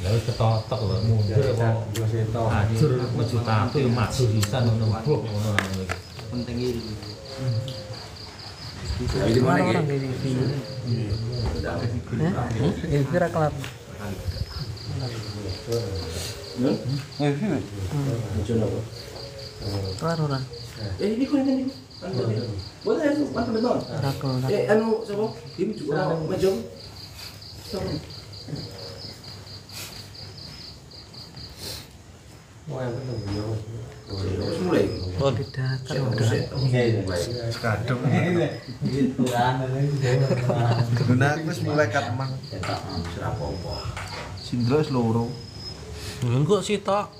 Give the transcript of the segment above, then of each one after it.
Lalu ketotok lho mundur kok ajur menuju tato yo maju pisan ngono wae ngono lho penting iki Jadi mana orang ini kira kelar kelar orang ini kuning ini. Boleh aku mantap betul. Anu siapa? Ini juga macam. Mulai. oh beda kan Kadung. Guna wis mulai katmang. Serapopo. Sindro wis loro. kok sitok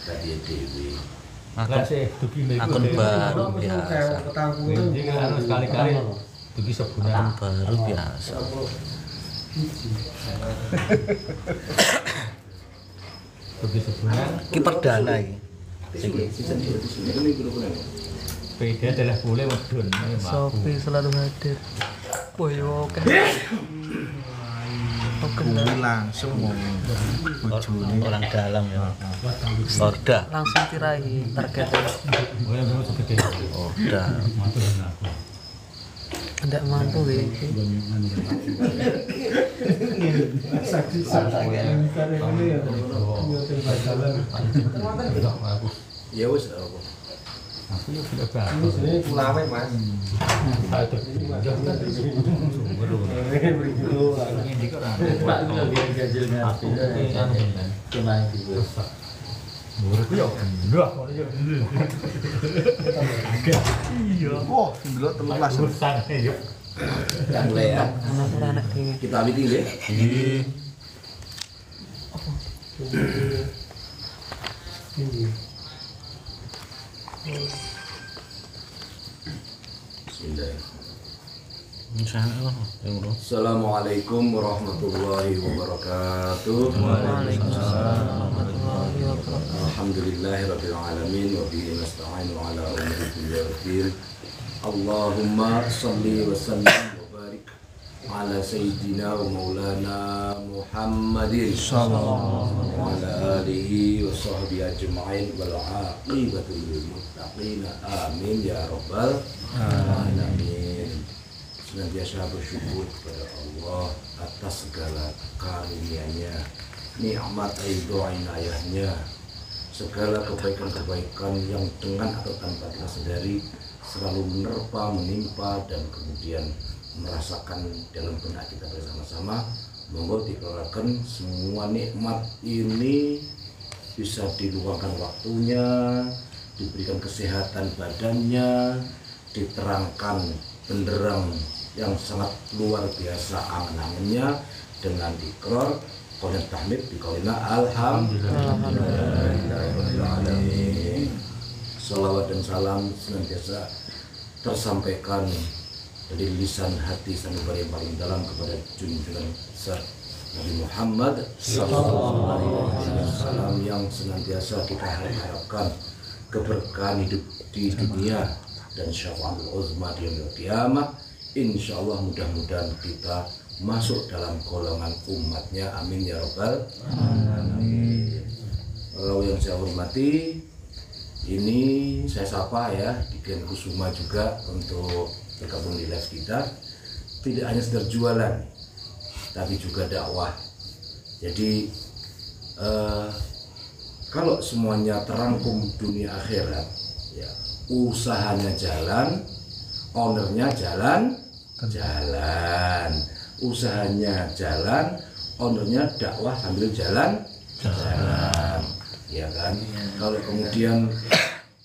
Tadi dewi. akun baru biasa Jadi kan sekali-kali dugi sebulan baru biasa dugi sebulan ki perdana iki Ini guru-guru. PD adalah boleh medun Sofi selalu hadir boyo oke Kuwi langsung ngomong bojone orang dalam ya Sorda langsung tirai targetnya boleh mau segede Sorda tidak mampu Ya wes apa? aku yo tidak bagus Ini pulawe mas. saya terjadi ini kok menurutku ya enggak iya oh sindro 13 urusan ya Kita mulai ya. anak-anak ini Kita ambil ya. Bismillahirrahmanirrahim. Assalamualaikum warahmatullahi wabarakatuh. Alhamdulillahirabbil alamin wa bihi nasta'inu ala umuri dunya waddin. Allahumma shalli wa sallim wa barik ala sayyidina wa maulana Muhammadin sallallahu wa ala alihi wa sahbihi ajma'in wal aqibatu lil muttaqin. Amin ya rabbal alamin. Senantiasa bersyukur kepada Allah atas segala karunia-Nya, nikmat ridho inayahnya, segala kebaikan-kebaikan yang dengan atau tanpa kita sadari selalu menerpa, menimpa dan kemudian merasakan dalam benak kita bersama-sama. Monggo dikeluarkan semua nikmat ini bisa diluangkan waktunya, diberikan kesehatan badannya, diterangkan benderang yang sangat luar biasa angan-angannya dengan dikror qawlan tahmid biqaulina alhamdulillahirrahmanirrahim. Salawat dan salam senantiasa tersampaikan dari lisan hati sanubari yang paling dalam kepada junjungan besar Nabi Muhammad sallallahu alaihi wasallam yang senantiasa kita harapkan keberkahan hidup di dunia dan syafa'atul uzma di yaumil qiyamah. Insyaallah mudah-mudahan kita masuk dalam golongan umatnya. Amin ya rabbal alamin. Kalau yang saya hormati, ini saya sapa ya di Dian Kusuma juga untuk bergabung di live kita. Tidak hanya sekedar jualan, tapi juga dakwah. Jadi kalau semuanya terangkum dunia akhirat, ya usahanya jalan, ownernya jalan, usahanya jalan, ownernya dakwah sambil jalan, ya kan? Kalau kemudian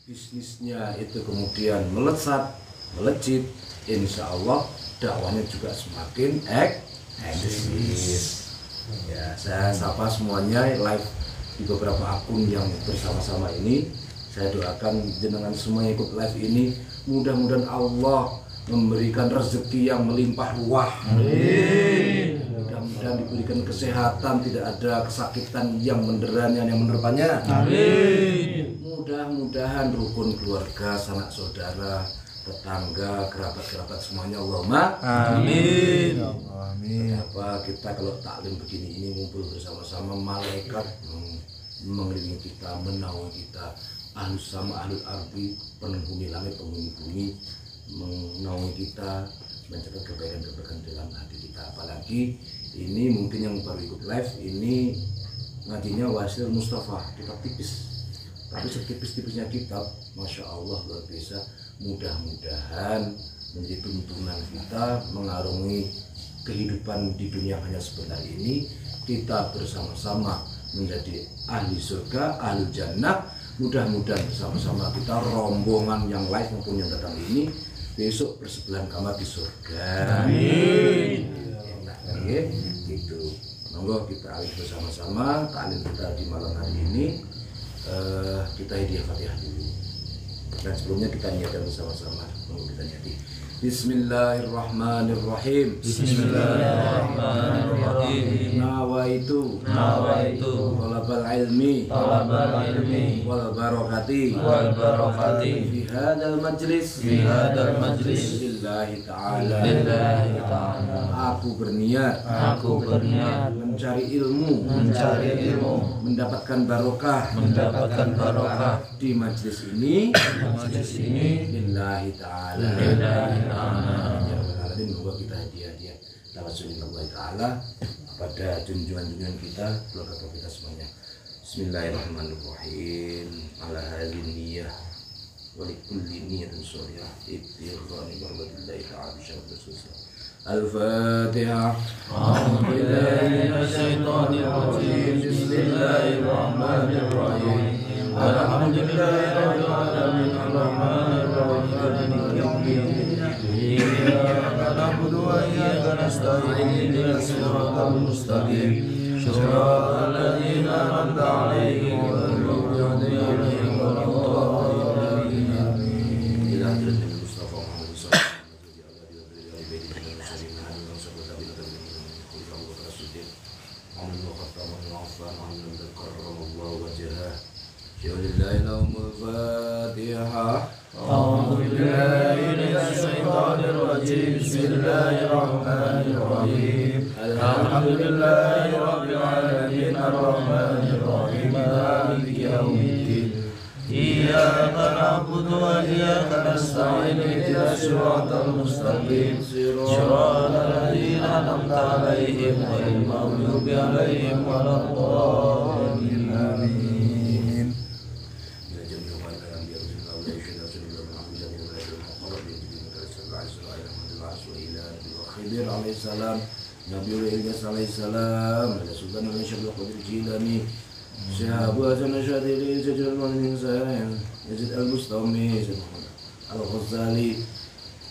bisnisnya itu kemudian melejit, insya Allah dakwahnya juga semakin eksis. Ya, saya sapa semuanya live di beberapa akun yang bersama-sama ini. Saya doakan jenengan semua yang ikut live ini, mudah-mudahan Allah memberikan rezeki yang melimpah ruah. Amin. Mudah-mudahan diberikan kesehatan, tidak ada kesakitan yang menderanya, yang menerpanya. Amin. Mudah-mudahan rukun keluarga, sanak saudara, tetangga, kerabat-kerabat semuanya Allahumma amin. Amin. Bahwa kita kalau taklim begini ini ngumpul bersama-sama, malaikat mengelilingi kita, menaungi kita, ahlus sama ahlul ardi, penghuni langit, penghuni bumi, menaungi kita, mencatat kebaikan-kebaikan dalam hati kita. Apalagi ini mungkin yang baru ikut live ini ngajinya Wasil Mustafa, kitab tipis, tapi setipis-tipisnya kitab, Masya Allah luar biasa. Mudah-mudahan menjadi tuntunan kita mengarungi kehidupan di dunia hanya sebentar ini, kita bersama-sama menjadi ahli surga, ahli jannah. Mudah-mudahan bersama-sama kita rombongan yang live maupun yang datang ini besok bersebelahan kamar di surga. Amin. Enak kan ya? Gitu. Monggo kita alih bersama-sama taklim kita di malam hari ini. Kita hadiah Fatihah dulu. Dan sebelumnya kita niatkan bersama-sama. Monggo kita niati. Bismillahirrahmanirrahim. Bismillahirrahmanirrahim. Nawaitu talabal ilmi wal barakati fi hadzal majlis lillahi ta'ala. Aku berniat mencari ilmu mendapatkan barokah di majlis ini lillahi ta'ala. Semoga kita hadiah Rasulullah Ta'ala pada junjungan kita, keluarga kita semuanya. Bismillahirrahmanirrahim. Ala hadhihi niyyah wa likulli niyyatin shalihah ibtighani marwatillahi ta'ala syarra. Al-Fatihah. A'udzu billahi minasyaitonir rajim. Bismillahirrahmanirrahim. Alhamdulillahirabbil alamin arrahmanir rahim maliki yaumiddin. Iyyaka na'budu wa iyyaka nasta'in ihdinas siratal mustaqim. Shiratal ladzina an'amta 'alaihim ghairil maghdubi 'alaihim waladdallin. Ila hadratil Mustafa Muhammad sallallahu A'udzu billahi minasyaitonir rajim. Bismillahirrahmanirrahim. Alhamdulillahirabbil alamin arrahmanir rahim maliki yaumiddin. Iyyaka na'budu wa iyyaka nasta'in ihdinas siratal mustaqim. Shiratal ladzina an'amta 'alaihim ghairil maghdubi 'alaihim waladdallin. Amin. Alaihissalam, Nabiul Ilyas alaihissalam, ada Sultan Al-Syabul Qadir Jilani, Syekh Abu Hasan Asyadili, Syekh Al-Manzan, Yazid Al-Bustami, Syekh Al-Ghazali,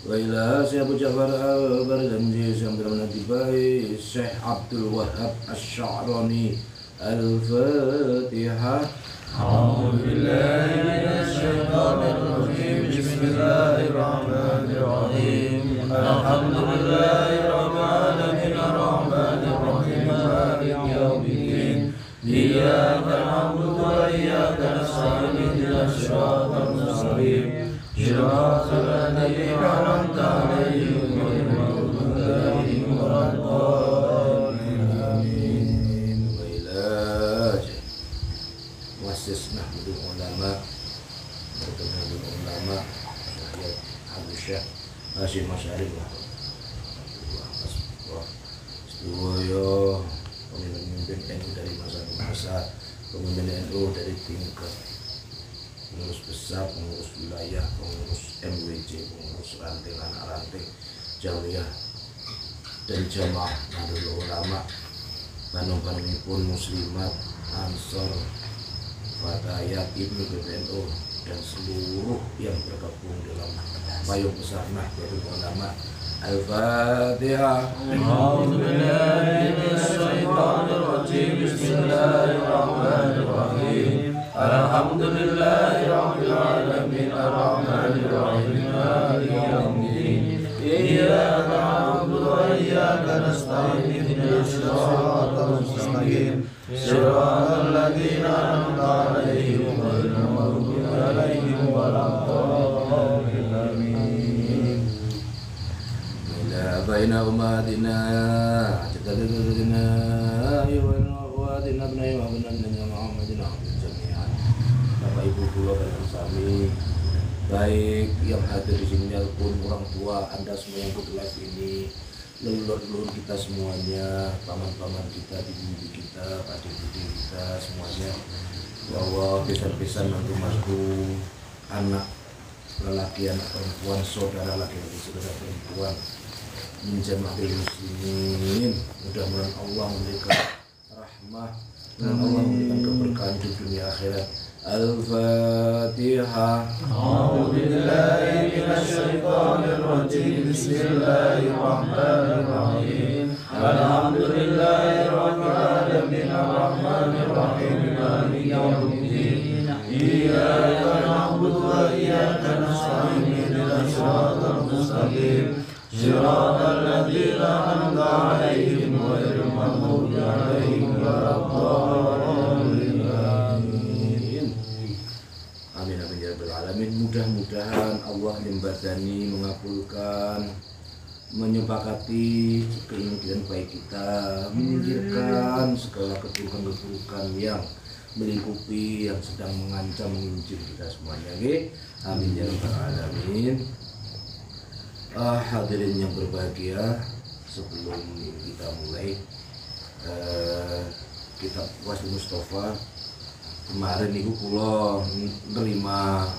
wa ila Syekh Abu Ja'far Al-Barzanji, Syekh Abdul Nadibai, Syekh Abdul Wahhab Asy-Sya'rani. Al-Fatihah. A'udzu billahi minasyaitonir rajim. Bismillahirrahmanirrahim. Alhamdulillahirabbil alamin arrahmanir rahim maliki yaumiddin. Iyyaka na'budu wa iyyaka nasta'in ihdinas siratal mustaqim. Shiratal ladzina an'amta 'alaihim ghairil maghdubi 'alaihim waladdallin. Amin. Wa ila wasis nahmudul ulama, bertemu ulama, Syekh Abu Syekh Hasyim Asy'ari. Seluruh pemimpin NU dari masa ke masa, pemimpin NU dari tingkat pengurus besar, pengurus wilayah, pengurus MWJ, pengurus ranting, anak ranting, Jawiyah dan jamaah Nahdlatul Ulama, Bandung-Bandungipun muslimat, Ansor, Fatayat, Ibnu PBNU dan seluruh yang bergabung dalam payung besar Nahdlatul Ulama. Al-Fatihah. A'udzu billahi minasyaitonir rajim. Bismillahirrahmanirrahim. Alhamdulillahirabbil alamin arrahmanir rahim maliki yaumiddin. Iyyaka na'budu wa iyyaka nasta'in ihdinas siratal mustaqim. Shiratal ladzina an'amta 'alaihim ghairil maghdubi 'alaihim waladdallin. Amin. Baina umatina baik yang hadir di sini maupun orang tua Anda semua yang ikut live ini, leluhur kita semuanya, paman-paman kita, bibi kita, adik-adik kita semuanya. Ya Allah, pesan-pesan mantu-mantu, anak lelaki, anak perempuan, saudara laki-laki, saudara perempuan, minjamahil muslimin. Mudah-mudahan Allah memberikan rahmah, dan Allah memberikan keberkahan di dunia akhirat. Al-Fatihah. A'udzu billahi minasyaitonir rajim. Bismillahirrahmanirrahim. Alhamdulillahi rabbil alamin arrahmanir rahim maliki yaumiddin. Iyyaka na'budu wa iyyaka nasta'in ihdinas siratal mustaqim. Shiratal ladzina an'amta 'alaihim ghairil maghdubi 'alaihim waladdallin. Amin amin ya rabbal alamin. Mudah-mudahan Allah membadani, mengabulkan, menyepakati keinginan baik kita, menyingkirkan segala keburukan-keburukan yang melingkupi, yang sedang mengancam, menginjil kita semuanya. Amin ya rabbal alamin. Hadirin yang berbahagia, sebelum kita mulai kitab Wahyu Mustafa, kemarin ibu kula nerima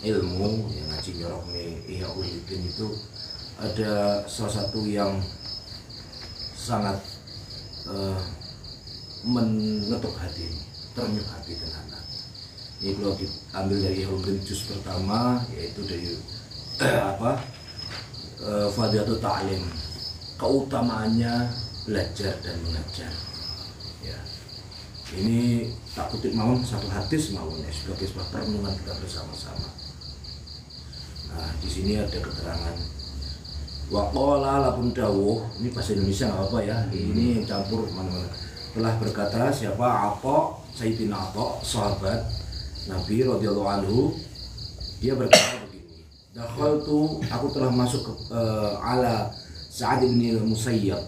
ilmu yang ngaji nyorok nih Ihya Ulumuddin, itu ada salah satu yang sangat mengetuk hati, ternyuh hati tenanan. Ini kalau ambil dari Ihya Ulumuddin juz pertama, yaitu dari Fadilatul Ta'lim, keutamaannya belajar dan mengajar. Ya. Ini tak kutip mawon satu hadis mawon ya, sebagai sebuah perenungan kita bersama-sama. Nah, di sini ada keterangan waqala lapun dawuh, ini bahasa Indonesia nggak apa ya, ini campur mana-mana. Telah berkata siapa? Atha, Sayyidina Atha, sahabat Nabi radhiyallahu anhu, dia berkata begini, dakhaltu, aku telah masuk ke ala Sa'id bin Musayyab,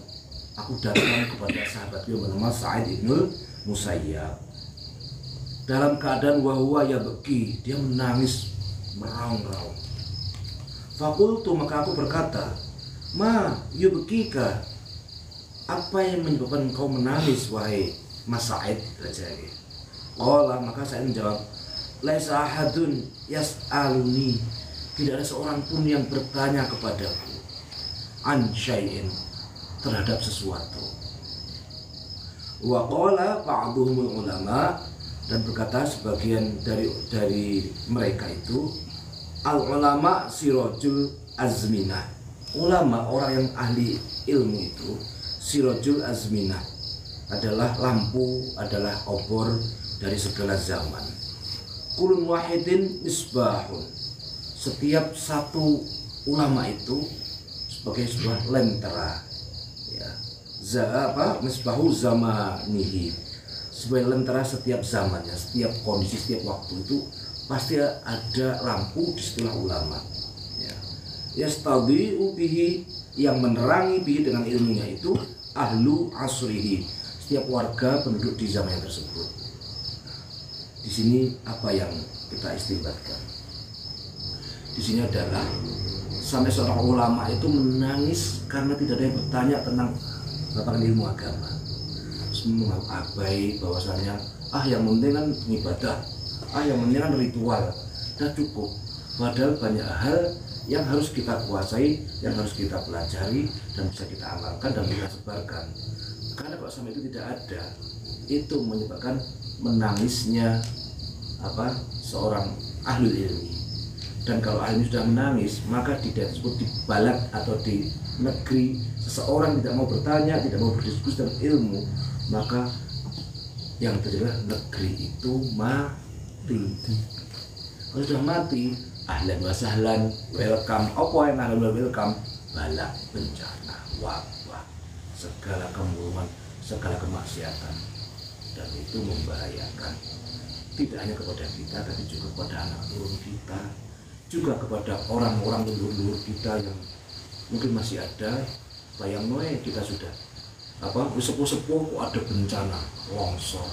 aku datang kepada sahabat yang bernama Sa'id bin Musayyab dalam keadaan wahwa ya beki, dia menangis meraung-raung. Fakultu, maka aku berkata, ma yubkika, apa yang menyebabkan engkau menangis wahai Mas Sa'id? Qala, maka saya menjawab, laisa ahadun yas'aluni, tidak ada seorang pun yang bertanya kepadaku an syai'in, terhadap sesuatu. Wa qala ba'dhumul ulama, dan berkata sebagian dari mereka itu, al ulama sirajul azminah, ulama orang yang ahli ilmu itu, sirajul azminah adalah lampu, adalah obor dari segala zaman. Kulun wahidin misbahun, setiap satu ulama itu sebagai sebuah lentera, ya. Misbahu zamanihi, sebagai lentera setiap zamannya, setiap kondisi, setiap waktu itu pasti ada lampu di setelah ulama, ya. Yastadhi'u bihi, yang menerangi bihi dengan ilmunya itu, ahlu asrihi, setiap warga penduduk di zaman tersebut. Di sini apa yang kita istinbatkan? Di sini adalah sampai seorang ulama itu menangis karena tidak ada yang bertanya tentang ilmu agama. Semua abai bahwasanya yang penting kan ibadah, yang penting kan ritual, dan cukup. Padahal banyak hal yang harus kita kuasai, yang harus kita pelajari dan bisa kita amalkan dan kita sebarkan. Karena kalau sampai itu tidak ada, itu menyebabkan menangisnya seorang ahli ilmi. Dan kalau ahli sudah menangis, maka tidak disebut di balad atau di negeri seseorang tidak mau bertanya, tidak mau berdiskusi tentang ilmu, maka yang terjadi negeri itu mati. Kalau sudah mati, ahlan wa sahlan, welcome. Apa yang ahlan wa welcome? Balak, bencana, wabah, segala kemurungan, segala kemaksiatan, dan itu membahayakan tidak hanya kepada kita, tapi juga kepada anak turun kita, juga kepada orang-orang leluhur kita yang mungkin masih ada. Bayang noe, kita sudah sepuh-sepuh kok ada bencana, longsor,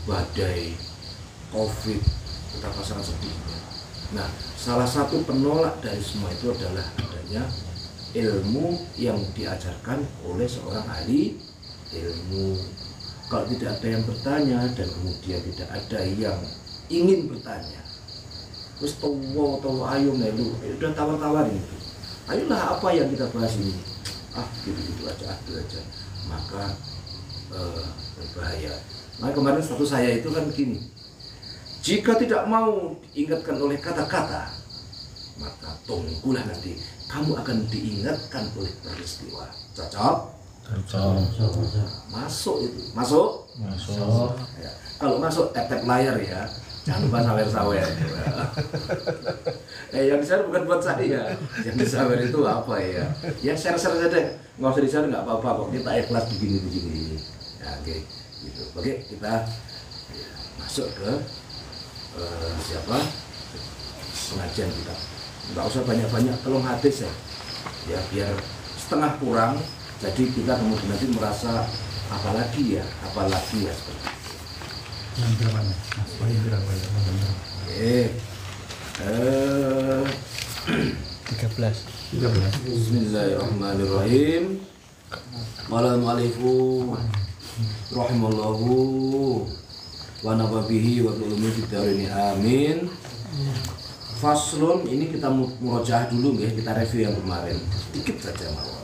badai, covid, betapa sangat sedihnya. Nah, salah satu penolak dari semua itu adalah adanya ilmu yang diajarkan oleh seorang ahli ilmu. Kalau tidak ada yang bertanya dan kemudian tidak ada yang ingin bertanya, terus tahu ayo melu, udah tawar-tawarin itu. Ayolah apa yang kita bahas ini? Gitu aja, maka berbahaya. Nah kemarin status saya itu kan gini, jika tidak mau diingatkan oleh kata-kata, maka tunggulah nanti kamu akan diingatkan oleh peristiwa. Cocok? Masuk itu, masuk. Ya. Kalau masuk tap layar ya, jangan lupa sawer-sawer. Yang di-share bukan buat saya, yang di-share itu apa ya? Ya share-share saja, nggak usah di-share nggak apa-apa kok. Kita ikhlas begini. Ya, oke, gitu. Oke, kita ya, masuk ke pengajian kita. Nggak usah banyak-banyak, tolong hadis ya, biar setengah kurang. Jadi kita kemudian nanti merasa apalagi ya seperti itu. Yang berapa nih? Oke. 13. Bismillahirrahmanirrahim. Assalamualaikum rahimallahu wa nafabihi wa ulumi fid-dharain amin. Faslun, ini kita murojaah dulu ya, kita review yang kemarin sedikit saja mawon.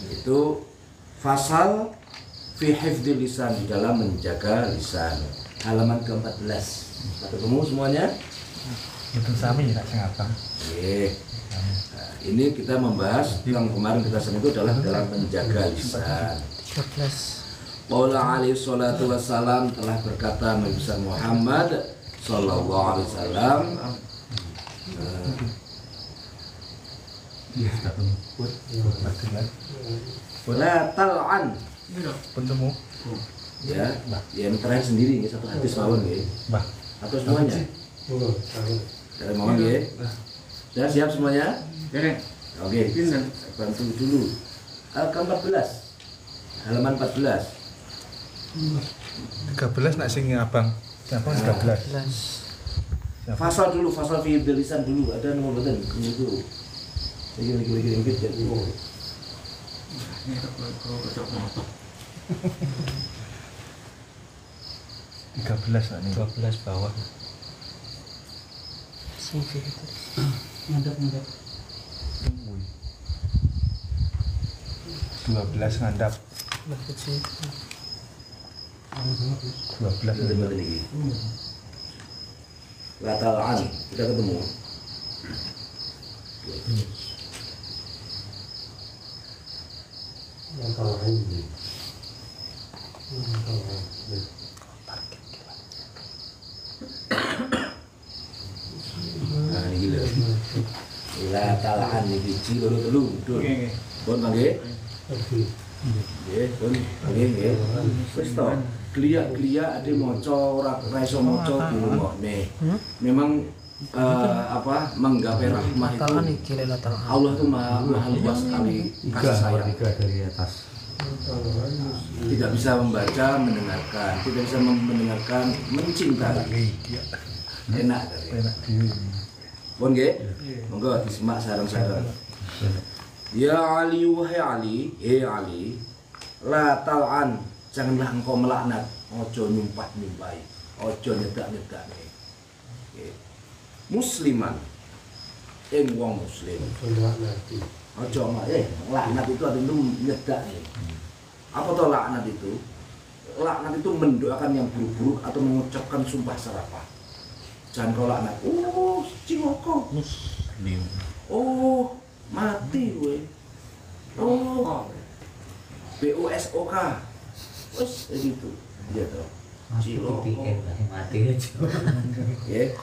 Itu fasal fi hifdzil lisan, di dalam menjaga lisan, halaman ke-14. Ketemu semuanya? Betul sami tak sengatan. Nah, ini kita membahas yang kemarin kita sebut itu adalah dalam menjaga lisan. 13. Qala alaihi salatu wassalam, telah berkata Nabi Muhammad sallallahu alaihi wasallam, la tal'an, Penemu. ya, yang terakhir sendiri ini satu hadis mawon ya. Atau semuanya? Dari mawon ya. Sudah siap semuanya? Oke, bantu dulu. Ke-14, halaman 14. 13 nak sing abang. Siapa 13? Fasal dulu, fasal fi lisan dulu. Ada nomor beten itu. Lagi jadi. Ini kalau cocok motor. 13 nak nih. 12 bawah. Ngadap. 12 ngandap. 12 Kita balik lagi. La tal'an, kita ketemu. Nah, ini gila. La tal'an ini biji telu. Pun mangke. Nggih, pun mangke nggih. Wis to, glia-glia ade maca ora iso maca dirungokne. Memang menggapai rahmah itu Allah itu maha luas sekali kasih sayang. Dari atas. Tidak bisa membaca, mendengarkan, tidak bisa mendengarkan, mencintai. Enak dari. Pun nggih, monggo disimak sareng-sareng. Ya Ali, wahai Ali, Ali, la tal'an, janganlah engkau melaknat, ojo nyumpah-nyumpahi, ojo nyedak-nyedak. Musliman, wong muslim. Ojo laknat itu artinya nyedak. Apa toh laknat itu? Laknat itu mendoakan yang buruk-buruk atau mengucapkan sumpah serapah. Jangan kau laknat. Oh, ciloko. Muslim. Oh, mati gue. Oh, BOSOK. Wes gitu. Dia tuh. Ciloko. Mati aja. Ya,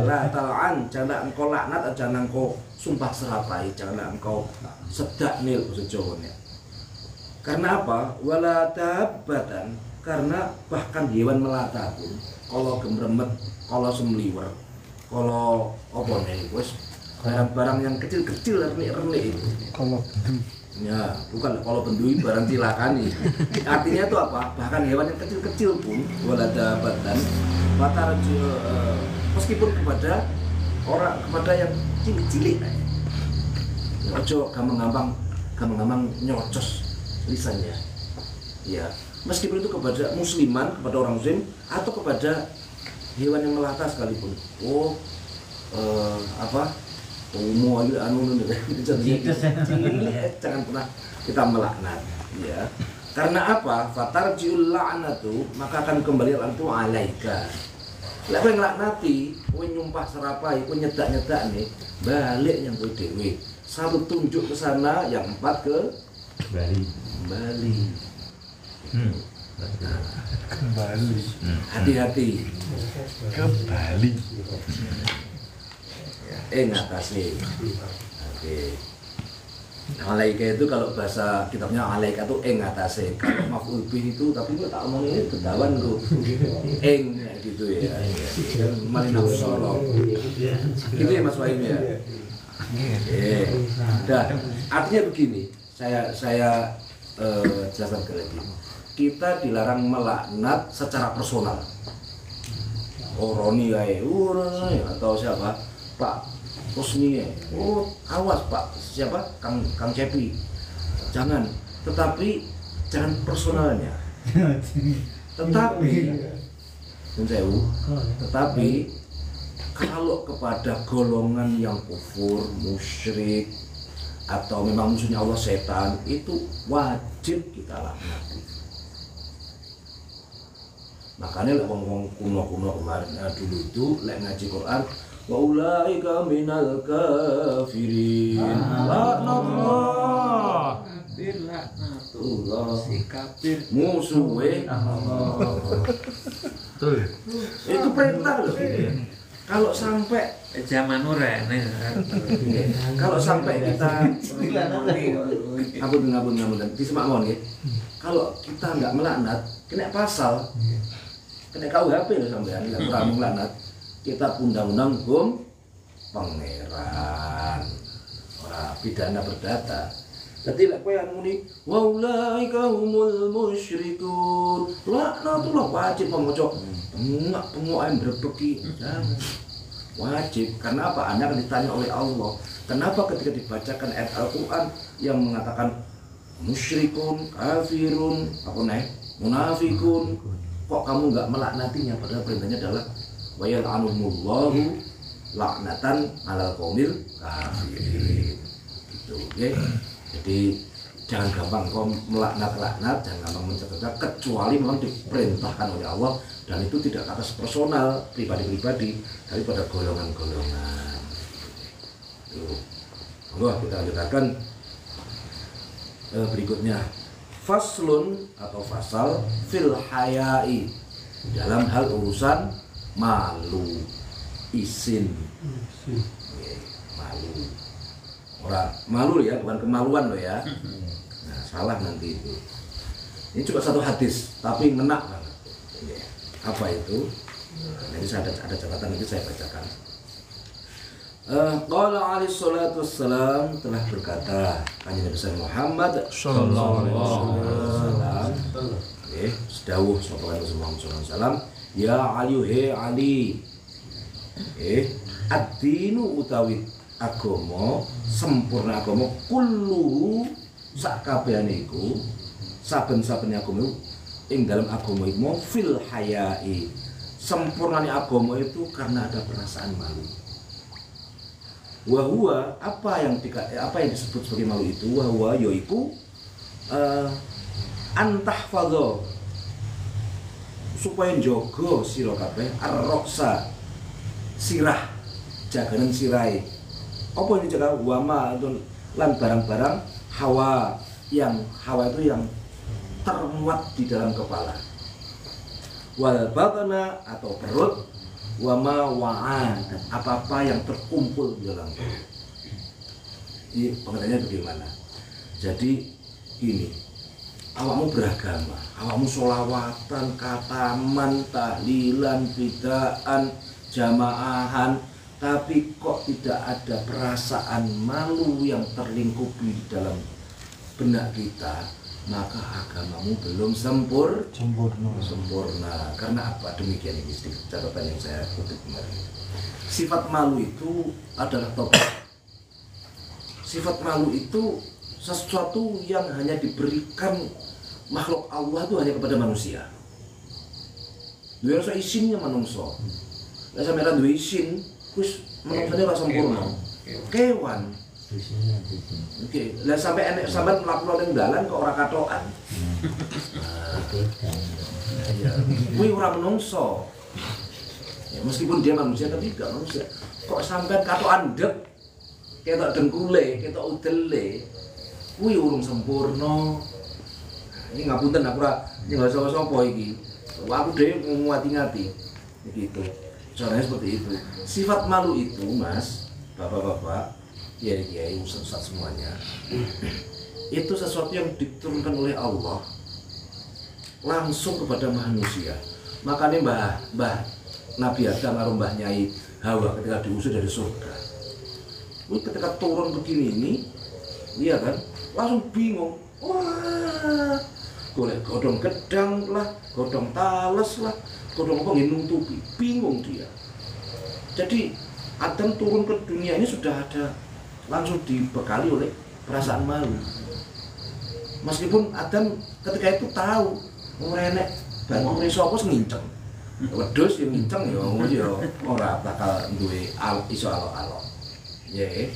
la tal'an, jangan engkau laknat, jangan engkau sumpah serapai, jangan engkau sedak nil bahasa Jawanya. Karena apa? Wala tabbatan, karena bahkan hewan melata pun kalau gemremet, kalau semliwer, kalau apa nih, wes barang-barang yang kecil-kecil renik-renik itu. Kalau Ya, bukan kalau pendui barang cilakani. Artinya itu apa? Bahkan hewan yang kecil-kecil pun wala dabatan meskipun kepada orang, kepada yang cilik-cilik aja. Ojo gampang-gampang nyocos lisannya. Ya, meskipun itu kepada musliman, kepada orang muslim atau kepada hewan yang melata sekalipun. Jangan pernah kita melaknat, ya. Karena apa? Fatarjiul la'natu, maka akan kembali lantu alaika. Lek kowe nglaknati, kowe nyumpah serapai, kowe nyedak-nyedak nih, balik yang kowe dhewe. Satu tunjuk ke sana, yang empat ke Bali. Kembali Hati-hati. ke Bali. Ngatasi. Oke. Alaika itu kalau bahasa kitabnya alaika itu ngatasi. Kalau maf'ul bih itu, tapi gue tak omong ini bedawan tuh. Gitu ya. Malinau sorong. Gitu ya Mas Wahim ya. Dah, artinya begini, saya jelaskan lagi. Kita dilarang melaknat secara personal. Roni atau siapa? Pak Husni, awas Pak siapa? Kang Cepi. Jangan, tetapi jangan personalnya. Tetapi kalau kepada golongan yang kufur, musyrik, atau memang musuhnya Allah setan, itu wajib kita laknati. Makanya lek wong kuno kemarin dulu itu lek ngaji Quran, wa ulaika minal kafirin. Laknatullah. Laknatullah. Si kafir musuhe Allah. Betul. Itu perintah loh. Kalau sampai zaman urene. Kalau sampai kita ngabun disimak mohon nggih. Kalau kita nggak melaknat, kena pasal. Kena KUHP loh sampean, enggak pernah melaknat. Kita undang-undang hukum pangeran. Pidana perdata. Dadi lek kowe muni wa ulaika humul musyrikun. Laknatullah wajib maca pengokan berbeki. Wajib, karena apa? Anda akan ditanya oleh Allah. Kenapa ketika dibacakan ayat Al-Quran yang mengatakan musyrikun, kafirun, munafikun, kok kamu nggak melaknatinya? Padahal perintahnya adalah wa yal'anumullahu laknatan alal qaumil kafirin. Gitu, ya. Jadi jangan gampang kau melaknat, jangan gampang mencetak, kecuali memang diperintahkan oleh Allah. Dan itu tidak atas personal, pribadi-pribadi, tapi pada golongan-golongan. Kita lanjutkan berikutnya. Faslun atau fasal fil hayai, dalam hal urusan malu, isin. Malu. Orang malu ya, bukan kemaluan loh ya. Nah, salah nanti itu. Ini cuma satu hadis, tapi ngena banget. Apa itu? Nanti ada catatan, nanti saya bacakan. Qala alaihi salatu wassalam, telah berkata Kanjeng Nabi Muhammad sallallahu alaihi wasallam, sedawuh sapa Kanjeng Muhammad sallallahu alaihi wasallam, ya Ali he Ali, ad-dinu utawi agama, sempurna agama, kulluhu sakabehane iku, saben-saben agama ing dalam agama itu fil hayai, sempurnane agama itu karena ada perasaan malu. Wahwa, apa yang disebut sebagai malu itu? Wahwa yaiku antahfadho, supaya njogo sira kabeh ar-roksa, sirah, jaganan sirai. Apa yang dijaga? Wama lan barang-barang hawa, yang hawa itu yang termuat di dalam kepala. Wal batana atau perut, wama wa'an, dan apa-apa yang terkumpul di dalam perut. Ini pengertiannya bagaimana? Jadi ini, awakmu beragama, awakmu sholawatan, kataman, tahlilan, bidaan, jamaahan, tapi kok tidak ada perasaan malu yang terlingkupi di dalam benak kita, maka agamamu belum sempurna. Karena apa? Demikian ini catatan yang saya kutip kemarin. Sifat malu itu adalah taubat. Sifat malu itu sesuatu yang hanya diberikan makhluk Allah itu hanya kepada manusia. Dua rasa isinnya manungso. Lah sampe ra duwe isin, wis manusiane ora sempurna. Kewan. Oke, lah sampai enek sampean mlaku ning dalan kok ora katokan. Ya, kuwi ora menungso. Ya, meskipun dia manusia tapi gak manusia. Kok sampean katokan ndek, ketok dengkule, ketok udele. Kuwi urung sempurna. Ini ngapunten aku ora nyenggo sapa-sapa iki. Aku dhewe ngomong ngati-ngati. Begitu. Caranya seperti itu. Sifat malu itu, Mas, Bapak-bapak, kiai-kiai, ustaz semuanya, itu sesuatu yang diturunkan oleh Allah langsung kepada manusia. Makanya Mbah Nabi Adam karo Mbah Nyai Hawa ketika diusir dari surga, ketika turun begini ini, iya kan, langsung bingung. Wah, golek godhong gedang lah, godhong tales lah, godhong apa nutupi, bingung dia. Jadi Adam turun ke dunia ini sudah ada langsung dibekali oleh perasaan malu. Meskipun Adam ketika itu tahu ngerenek bantu sapa nginceng. Wedhus yang nginceng ya ora bakal duwe iso alok-alok. Nggih.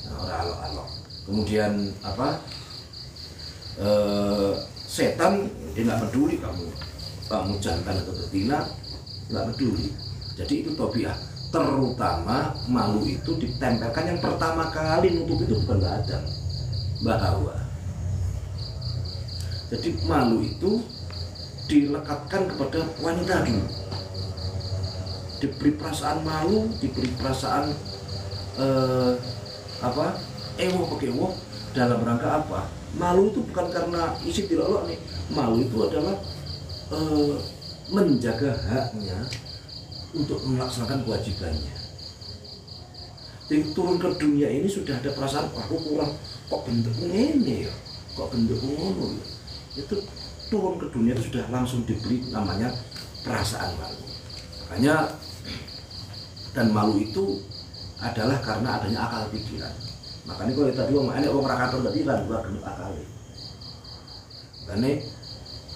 Ora alok-alok. Kemudian apa? Setan dia nggak peduli kamu jantan atau betina, nggak peduli. Jadi itu tabiat. Terutama malu itu ditempelkan yang pertama kali nutup itu bukan Mbah Adam, Mbah Hawa. Jadi malu itu dilekatkan kepada wanita dulu. Diberi perasaan malu, diberi perasaan ewo pekewo dalam rangka apa? Malu itu bukan karena isi dilolok nih. Malu itu adalah menjaga haknya untuk melaksanakan kewajibannya. Jadi turun ke dunia ini sudah ada perasaan, aku kurang, kok bentuknya ini ya, kok bentuknya ngono ya. Itu turun ke dunia itu sudah langsung diberi namanya perasaan malu. Makanya dan malu itu adalah karena adanya akal pikiran. Makanya kalau tadi ngomong wong ra katon tadi lan gua gendut akal. Karena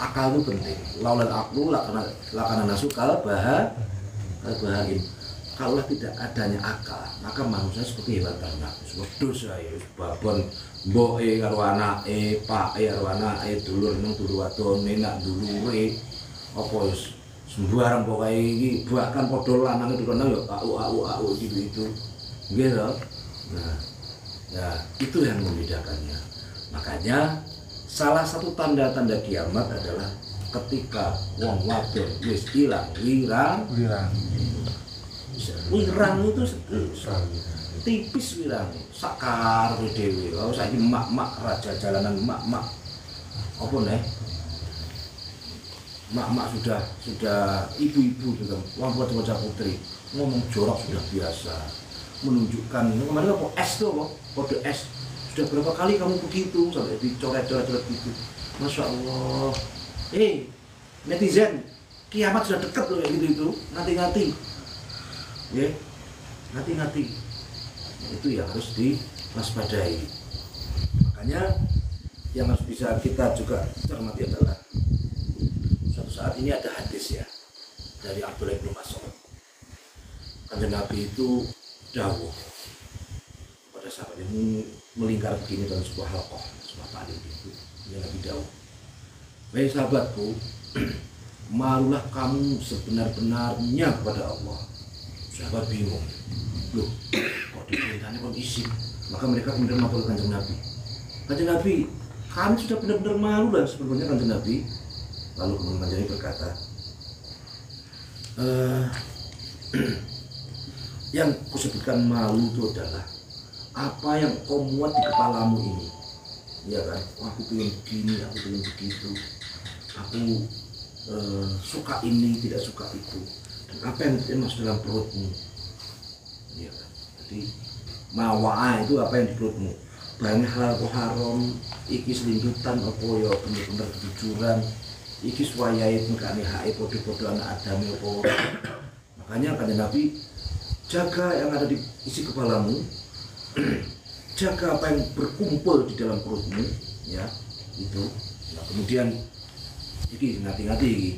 akal itu penting. Laulal aqlu lakana nasukal bahaim. Kalau tidak adanya akal, maka manusia seperti hewan ternak. Wedhus ya babon mboke karo anake, pake karo anake, dulur nang dulur wadone, nak dulure apa wis sembarang pokoke iki bahkan padha lanang itu kono ya au gitu. Nggih lho. Nah, ya itu yang membedakannya. Makanya salah satu tanda-tanda kiamat adalah ketika wong wadon wis ilang wirang itu tipis wirang sakar dhewe. Kalau saiki mak-mak raja jalanan mak-mak apa nih? Mak-mak sudah ibu-ibu juga wong bocah putri ngomong jorok sudah biasa, menunjukkan kemarin apa es tuh apa kode es sudah berapa kali kamu begitu sampai dicoret-coret gitu. Masya Allah. Netizen, kiamat sudah dekat loh kayak gitu itu. Ngati-ngati. Ya, ngati-ngati. Itu yang harus diwaspadai. Makanya yang harus bisa kita juga cermati adalah suatu saat ini ada hadis ya dari Abdullah bin Mas'ud. Kanjeng Nabi itu dawuh pada saat ini melingkar begini dalam sebuah halqah, sebuah ta'lim itu. Yang Nabi dawuh, "Wahai sahabatku, malulah kamu sebenar-benarnya kepada Allah." Sahabat bingung, loh kok diperintahnya kok izin? Maka mereka kemudian matur Kanjeng Nabi, "Kanjeng Nabi, kami sudah benar-benar malu dan sebenarnya Kanjeng Nabi." Lalu kemudian Kanjeng Nabi berkata, yang kusebutkan malu itu adalah apa yang kau muat di kepalamu ini, ya kan? Aku pengen begini, aku pengen begitu, aku suka ini, tidak suka itu, dan apa yang masuk dalam perutmu, ya kan? Jadi mawa itu apa yang di perutmu, banyak hal haram, iki selimpitan apa ya bener-bener kejujuran, iki suwayahe mengkane hake padha-padha anak Adam apa. Makanya kata Nabi, jaga yang ada di isi kepalamu, jaga apa yang berkumpul di dalam perutmu, ya itu. Nah, kemudian iki ngati-ngati iki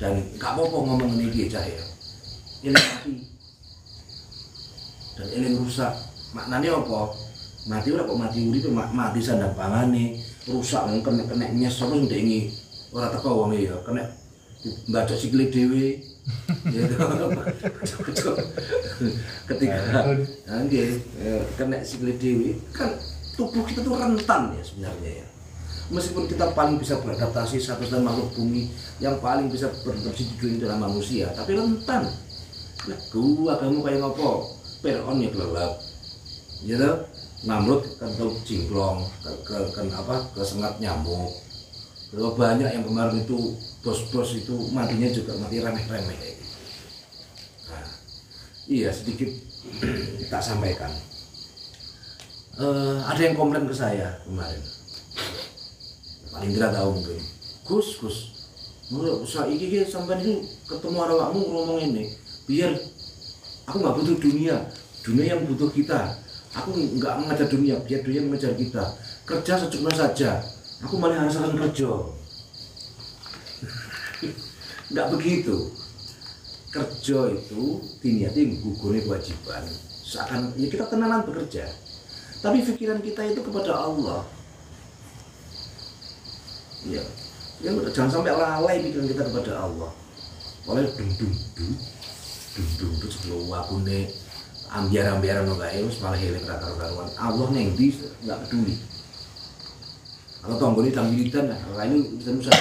dan gak apa-apa ngomong ini cah ya. Eling mati dan eling rusak. Maknanya apa? Mati ora kok mati uripe, mati sandang pangane, rusak kena nyes terus ndengi ora teko wong ya, kena mbacok sikile dhewe. Ya ketika nggih kena sikile dhewe kan tubuh kita tuh rentan ya sebenarnya ya. Meskipun kita paling bisa beradaptasi satu dan makhluk bumi yang paling bisa beradaptasi di dunia adalah manusia, tapi rentan. Nah, gua kamu kayak ngopo? Peron ya kelelap. Ya toh? Namrud kan tahu cingklong, kesengat nyamuk. Kalau banyak yang kemarin itu bos-bos itu matinya juga mati remeh-remeh kayak gitu. Nah, iya sedikit kita sampaikan. Ada yang komplain ke saya kemarin. Paling tidak tahu mungkin. Gus, usah iki sampai ini ketemu awakmu ngomong ini, biar aku nggak butuh dunia yang butuh kita. Aku nggak mengejar dunia, biar dunia mengejar kita. Kerja secukupnya saja. Aku malah harus akan kerja. Nggak begitu. Kerja itu diniati menggugurnya kewajiban. Seakan ya kita tenanan bekerja. Tapi pikiran kita itu kepada Allah. Ya, jangan sampai lalai pikiran kita kepada Allah. Oleh dung sebelum aku nih ambiar-ambiaran enggak wis malah eling ra karo-karuan. Allah neng ndi enggak peduli. Kalau tonggone tambiritan nah ini bisa enggak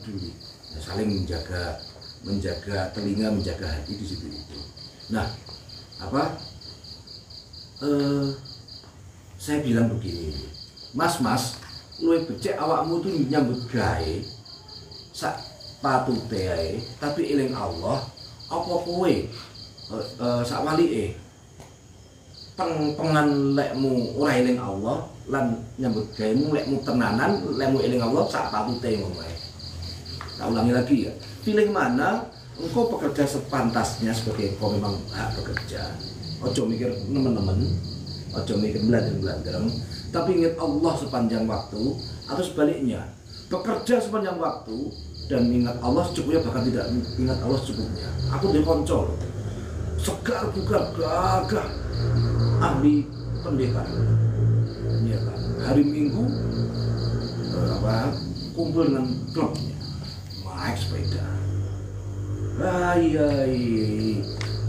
peduli. Nah, saling menjaga telinga, menjaga hati di situ itu. Nah, saya bilang begini. Mas, luwih becik awakmu tuh nyambut gawe sak patute ae, tapi eling Allah apa kowe sak walike pengan lekmu ora eling Allah lan nyambut gaemu lekmu tenanan lekmu eling Allah sak patute ngono ae. Tak ulangi lagi ya. Pilih mana engkau bekerja sepantasnya sebagai engkau memang hak bekerja. Ojo mikir teman-teman, ojo mikir belajar-belajar, tapi ingat Allah sepanjang waktu atau sebaliknya. Bekerja sepanjang waktu dan ingat Allah secukupnya, bahkan tidak ingat Allah secukupnya. Aku di konco segar bugar gagah ahli pendekar ya kan, hari Minggu kumpul dengan klubnya naik sepeda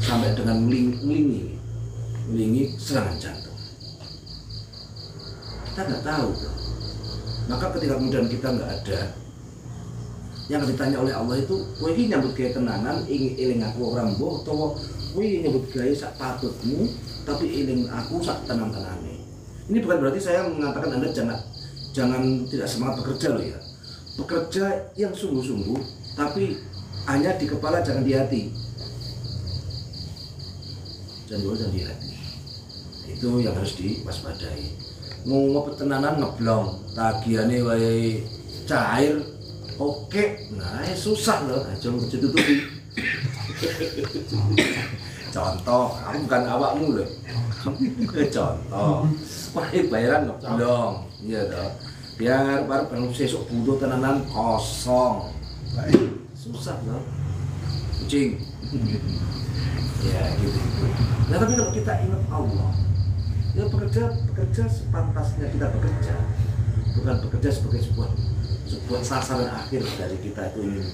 sampai dengan melingi serangan jantung. Kita nggak tahu tuh. Maka ketika kemudian kita nggak ada, yang ditanya oleh Allah itu, kowe iki nyambut gawe tenanan eling aku ora mbuh utawa kowe nyambut gawe sak patutmu tapi eling aku sak tenan-tenane. Ini bukan berarti saya mengatakan Anda jangan tidak semangat bekerja loh ya. Bekerja yang sungguh-sungguh tapi hanya di kepala, jangan di hati. Jangan di hati. Itu yang harus diwaspadai. Mau petenanan ngeblong, tagihannya wae cair. Oke, nah susah loh, aja tutupi. Contoh, aku bukan awakmu loh. Contoh, wah bayaran ngeblong, iya toh. Biar baru sesuk butuh tenanan kosong, susah loh. Kucing. Ya gitu. Nah tapi kalau kita ingat Allah, ya bekerja sepantasnya kita bekerja, bukan bekerja sebagai sebuah sasaran akhir dari kita itu ini.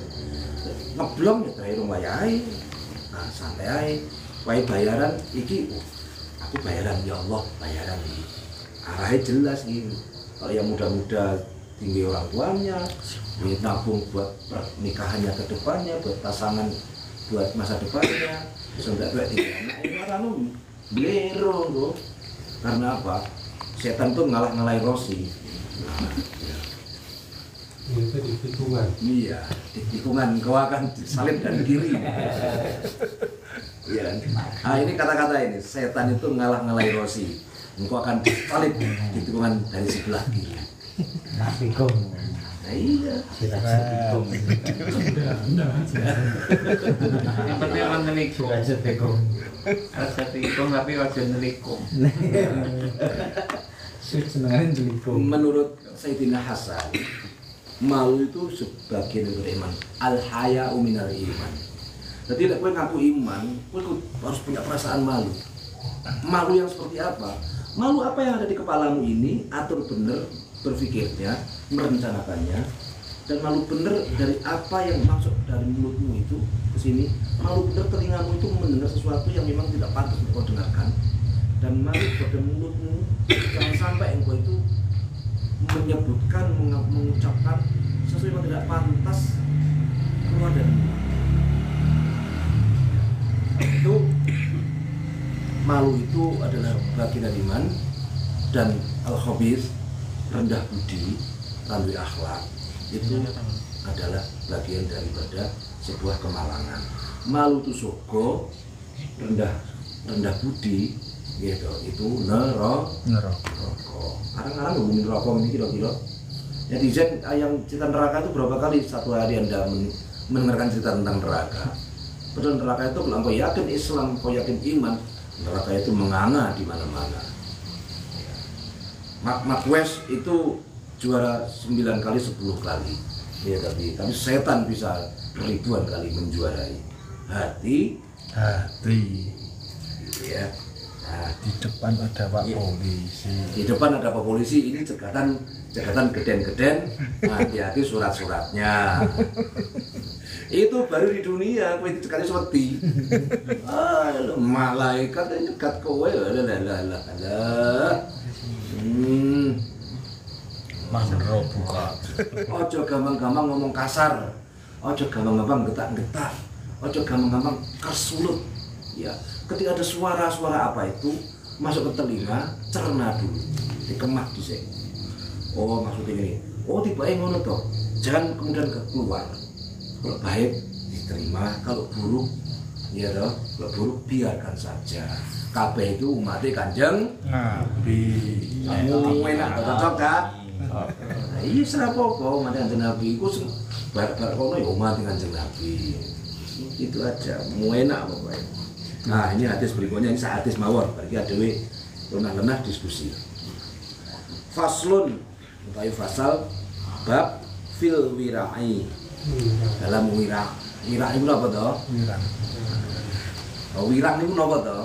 Ngeblong ya terakhir wayai, nah santai, wae bayaran iki, aku bayaran ya Allah, bayaran ini. Arahnya jelas gitu. Kalau yang muda-muda tinggi orang tuanya, nabung buat pernikahannya ke depannya, buat pasangan, buat masa depannya, sampai buat anak ini orang blero tuh. Karena apa? Setan tuh ngalah-ngalahin Rosi. Nah, ya. Itu di tikungan. Iya, di tikungan kau akan salib dari kiri. Iya. Nah ini kata-kata ini, setan itu ngalah-ngalahin Rosi. engkau akan disalib di tikungan dari sebelah kiri. Nafikum. Nah, iya. Yang penting orang nelikum. Sirajatekum. Sirajatekum tapi ojo nelikum. Senengane jelikum. Menurut Sayyidina Hasan, malu itu sebagian dari iman. Al-haya'u minal iman. Jadi nek kowe ngaku iman, kowe harus punya perasaan malu. Malu yang seperti apa? Malu apa yang ada di kepalamu ini, atur bener berpikirnya, merencanakannya, dan malu bener dari apa yang masuk dari mulutmu itu ke sini. Malu bener telingamu itu mendengar sesuatu yang memang tidak pantas untuk kau dengarkan, dan malu pada mulutmu jangan sampai engkau itu menyebutkan, mengucapkan sesuatu yang tidak pantas keluar dari mulut. Itu malu itu adalah bagian dari iman, dan al-khabith, rendah budi, lalu akhlak, itu adalah bagian daripada sebuah kemalangan. Malu itu sogo, rendah budi, gitu, itu neraka. Kadang-kadang ngomongin neraka ini kira-kira. Netizen yang cerita neraka itu berapa kali satu hari Anda mendengarkan cerita tentang neraka? Padahal neraka itu kalau kau yakin Islam, kau yakin iman, neraka itu menganga di mana-mana. Mark West itu juara 9 kali 10 kali. Ya, tapi setan bisa ribuan kali menjuarai. Hati. Gitu ya. Nah, Di depan ada Pak Polisi. di depan ada Pak Polisi, ini cegatan geden-geden, hati-hati surat-suratnya. Itu baru di dunia, kowe dicekali seperti. Malaikat nyegat kowe, Mandro buka. Ojo gampang-gampang ngomong kasar, ojo gampang-gampang getak-getak, ojo gampang-gampang kersulut. Ya, ketika ada suara-suara apa itu masuk ke telinga, cerna dulu, dikemak dhisik. Oh, maksudnya ini. Oh, tiba-tiba ngono toh. Jangan kemudian keluar. Kalau baik diterima, kalau buruk ya toh, kalau buruk biarkan saja. Kabeh itu umatnya Kanjeng Nabi. kamu enak cocok kan? Nah, iya serapopo umat Kanjeng Nabi iku bar kono ya umat Kanjeng Nabi. Itu aja, mau enak pokoknya. Nah, ini hadis berikutnya, ini hadis mawon, bagi adewe lenah-lenah diskusi. Faslun, utawi fasal bab fil wira'i. Dalam wirang itu apa toh? Wirang. Oh, wirang itu apa toh?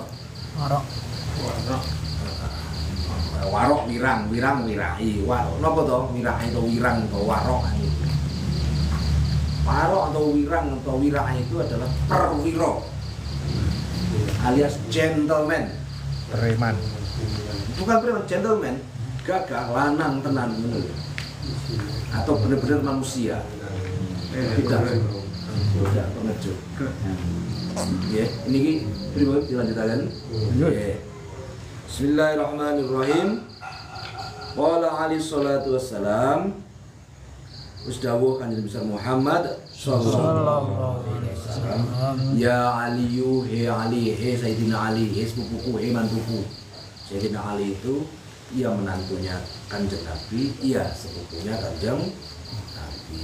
Warok wirang wirai. Warok napa to? Wirai atau wirang atau warok ini. Warok atau wirang atau wirai itu adalah perwira alias gentleman. Preman. Bukan preman, gentleman, gagah, lanang, tenan menurut. Atau benar-benar manusia. Tidak pengecut. Ya, ini pribadi dilanjutkan. Ya. Bismillahirrahmanirrahim. Qala alaihi salatu wassalam. Ustadz Kanjeng besar Muhammad sallallahu alaihi wasallam. Ya Aliyu, he Ali, he Sayyidina Ali, he sepupuku, he mantuku. Sayyidina Ali itu ia menantunya Kanjeng Nabi, ia sepupunya Kanjeng Nabi.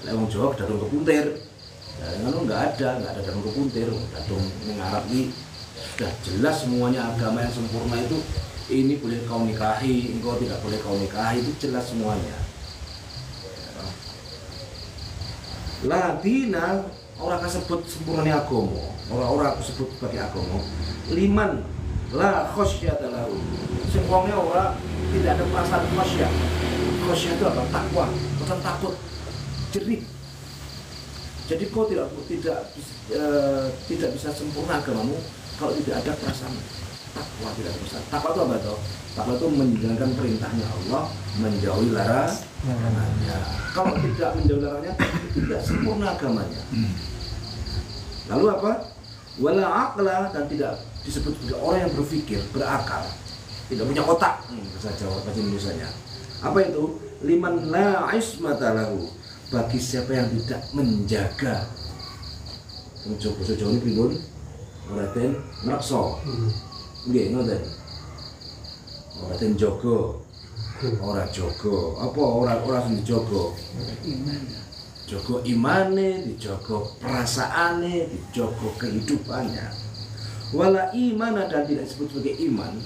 Lewong Jawa datung kepuntir. Nah, enggak ada datung kepuntir, datung mengarap ini sudah jelas semuanya agama yang sempurna itu ini boleh kau nikahi, engkau tidak boleh kau nikahi, itu jelas semuanya. Ladina orang kasebut sempurnanya agama, orang kasebut sebagai agama. Liman la khosyata lahu. Sing wonge ora tidak ada perasaan khosyah. Khosyah itu apa? Takwa, bukan takut. Jerit. Jadi kau tidak bisa sempurna agamamu kalau tidak ada perasaan takwa, tidak perasaan. Takwa itu apa toh? Takwa itu menjalankan perintahnya Allah, menjauhi larangannya. Kalau tidak menjauhi larangannya, tidak sempurna agamanya. Lalu apa? Wala aqla, dan tidak disebut sebagai orang yang berpikir, berakal, tidak punya otak. Bahasa Jawa, bahasa Indonesianya. Apa itu? Liman la ismata lahu. Bagi siapa yang tidak menjaga. Bahasa Jawa ini pripun? Raden Raksa. Nggih ngoten. Mboten jaga. Ora jaga. Apa ora sing dijaga? Jaga imane, dijaga perasaane, dijaga kehidupannya. Wala iman dan tidak disebut sebagai iman.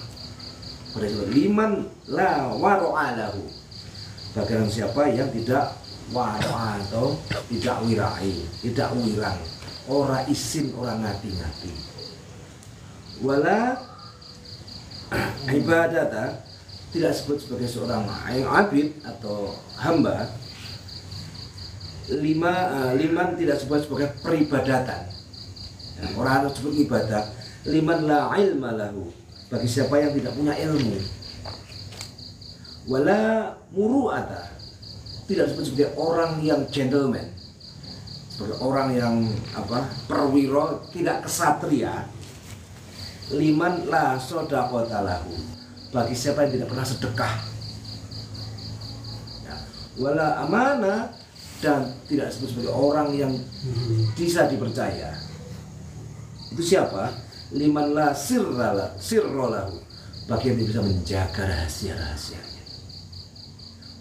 Pada sebab liman la waro'alahu. Bagaimana siapa yang tidak waro'a atau tidak wirai, tidak wirang, ora isin, ora ngati-ngati. Wala ibadata tidak disebut sebagai seorang abid atau hamba. Liman tidak disebut sebagai peribadatan. Orang harus disebut ibadah. Liman la ilma lahu, bagi siapa yang tidak punya ilmu. Wala muru'ata, tidak disebut sebagai orang yang gentleman, sebagai orang yang perwira, tidak kesatria. Liman la sodaqata lahu, bagi siapa yang tidak pernah sedekah. Ya. Wala amanah, dan tidak disebut sebagai orang yang bisa dipercaya. Itu siapa? Liman la sirrolahu, bagi yang bisa menjaga rahasia-rahasianya.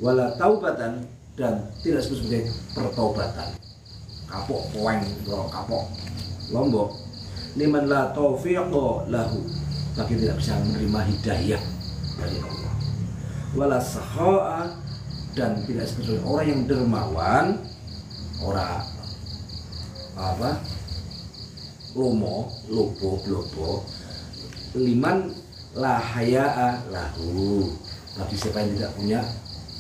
Wala taubatan, dan tidak disebut sebagai pertobatan. Kapok poeng, kapok lombok. Liman la taufiqo lahu, bagi tidak bisa menerima hidayah dari Allah. Wala sakha'a, dan tidak disebut sebagai orang yang dermawan, orang lomo, lobo. Liman la haya'a lahu, bagi siapa yang tidak punya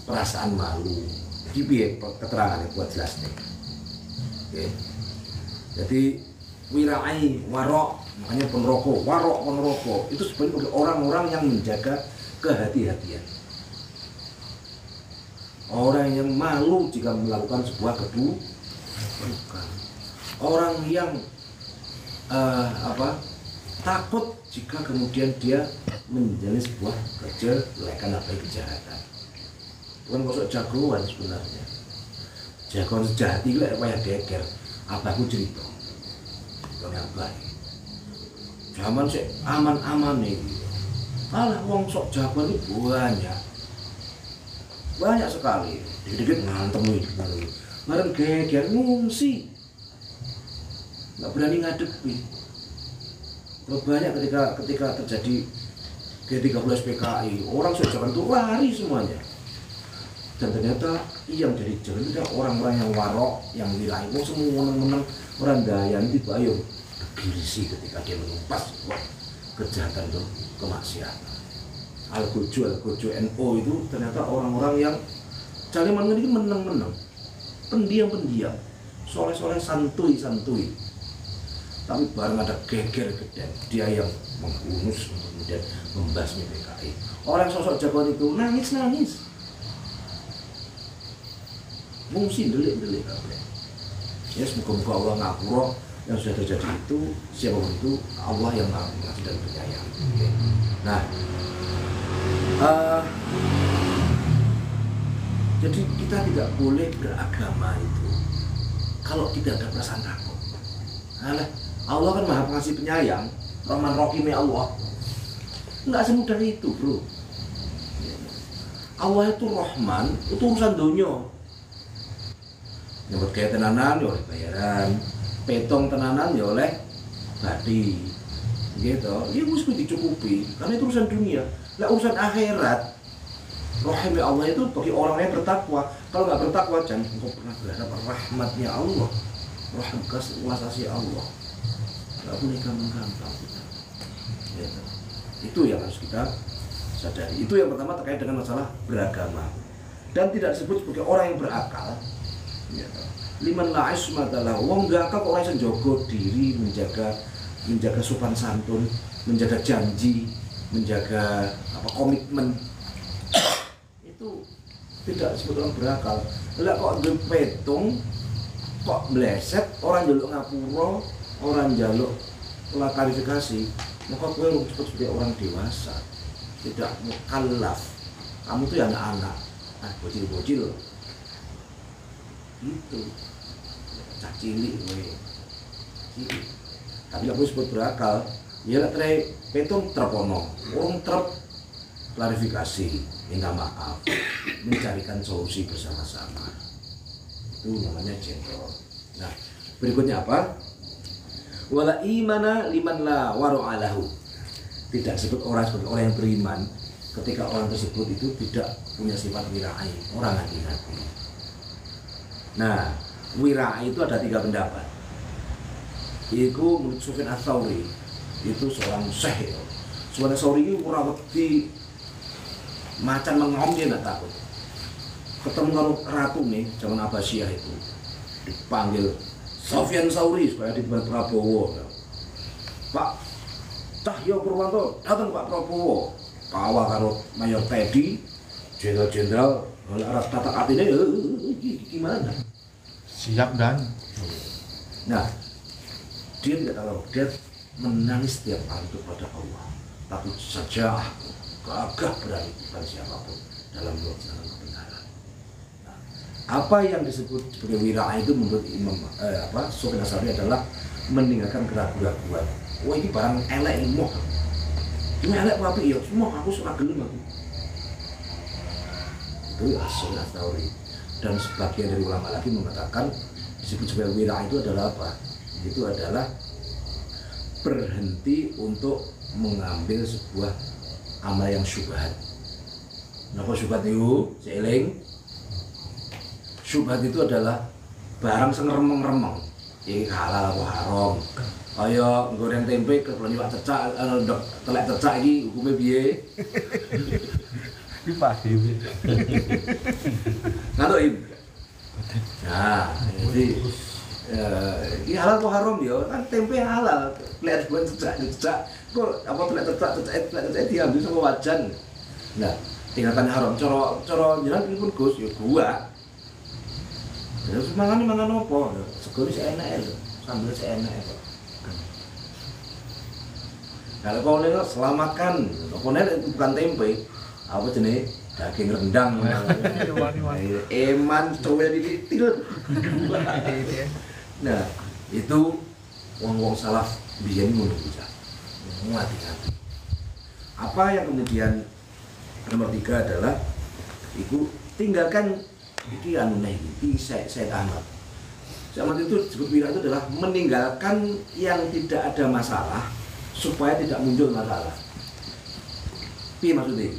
perasaan malu. Jadi keterangannya buat jelas nih. Oke. Jadi wirai, warok, makanya penrokok itu sebenarnya orang-orang yang menjaga kehati-hatian. Orang yang malu jika melakukan sebuah keburukan. Orang yang takut jika kemudian dia menjalani sebuah kejelekan atau kejahatan. Bukan kosok jagoan sebenarnya. Jagoan sejati lah yang geger. Abahku cerita. Yang baik. Zaman sih aman-aman nih. Alah wong sok jagoan itu banyak sekali. Dikit-dikit ngantem nih. Ngarep geger ngungsi. Nggak berani ngadepi. Banyak ketika terjadi G13 PKI, orang sudah itu lari semuanya. Dan ternyata yang jadi jalan itu orang-orang yang warok, yang wilayah, semua menang orang daya itu bayo gegirisi ketika dia menumpas kejahatan itu, kemaksiatan. Al-Gojo NO itu ternyata orang-orang yang cari menang, pendiam, soleh santuy. Tapi bareng ada geger gede, dia yang menghunus untuk kemudian membasmi PKI. Orang sosok jagoan itu nangis. Mungsi delik kabeh. Ya semoga Allah ngapura yang sudah terjadi itu, siapapun itu Allah yang Maha Pengasih dan Penyayang. Okay. Nah, jadi kita tidak boleh beragama itu kalau tidak ada perasaan takut. Allah kan Maha Pengasih Penyayang, Rahman Rahim Allah. Enggak semudah itu, bro. Allah itu Rahman, itu urusan dunia. Nyebut kayak tenanan ya oleh bayaran, petong tenanan ya oleh badi, gitu. Ya mesti dicukupi, karena itu urusan dunia. Lah urusan akhirat, Rahim Allah itu bagi orang yang bertakwa. Kalau nggak bertakwa, jangan engkau pernah berharap rahmatnya Allah, rahmat Allah. Nggak boleh gampang-gampang. Gitu. Itu yang harus kita sadari. Itu yang pertama terkait dengan masalah beragama. Dan tidak disebut sebagai orang yang berakal. Liman la ismatalah, wong gak akal orang yang jaga diri, menjaga sopan santun, menjaga janji, menjaga komitmen. Itu tidak disebut orang berakal. Lah kok petung, kok meleset, orang jaluk ngapura, orang jaluk klarifikasi, maka gue harus disebut sebagai orang dewasa, tidak mukallaf. Kamu tuh ya anak-anak, bocil-bocil. Gitu, cak cilik gue, tapi aku sebut berakal, Ya lek tre petung trepono, urung trep klarifikasi, minta maaf, mencarikan solusi bersama-sama. Itu namanya gentle. Nah, berikutnya apa? Wala imana liman la waru'alahu. Tidak disebut orang sebagai orang yang beriman ketika orang tersebut itu tidak punya sifat wira'i, orang hati-hati. Nah, wira'i itu ada 3 pendapat. Iku menurut Sufyan Ats-Tsauri itu seorang syekh. Sufyan Ats-Tsauri itu ora wedi macan mengom dia nggak takut. Ketemu karo ratu nih zaman Abbasiyah itu dipanggil Sufyan Ats-Tsauri supaya dibuat Prabowo. Pak Cahyo Purwanto datang Pak Prabowo. Kawal karo Mayor Teddy, jenderal-jenderal arah tatak hatinya gimana? Siap dan. Nah, dia tidak tahu, dia menangis setiap hari kepada Allah. Tapi saja gagah berani pada siapapun dalam melaksanakan kebenaran. Nah, apa yang disebut sebagai wira'a itu menurut Sufyan Ats-Tsauri adalah meninggalkan keraguan-keraguan. Wah ini barang elek ilmu. Ini elek apa iya? Semua aku suka gelem aku. Itu Sufyan Ats-Tsauri. Dan sebagian dari ulama lagi mengatakan disebut sebagai wira'a itu adalah apa? Itu adalah berhenti untuk mengambil sebuah amal yang syubhat. Napa syubhat itu? Seeling. Syubhat itu adalah barang sing remeng-remeng. Iki halal apa haram. Kaya goreng tempe kebetulan iwak cecak, telek cecak iki hukume piye? Iki pasti. Ngantuk iki. Nah, jadi ini halal apa haram ya? Kan tempe halal, telek buat cecak. Kok apa telek cecak diambil sama wajan. Nah, tingkatan haram cara jenengan pripun Gus? Ya gua. Terus mangan apa? Sego wis enak lho, sambel enak kok. Kalau kau lihat selamatkan, kau lihat itu bukan tempe, apa jenis daging rendang, eman coba dititil. Nah itu wong salaf biyen ngono bisa, hati-hati. Apa yang kemudian nomor 3 adalah, itu tinggalkan iki anu iki saya tamat. Zaman itu disebut wira itu adalah meninggalkan yang tidak ada masalah supaya tidak muncul masalah. Piye maksudnya?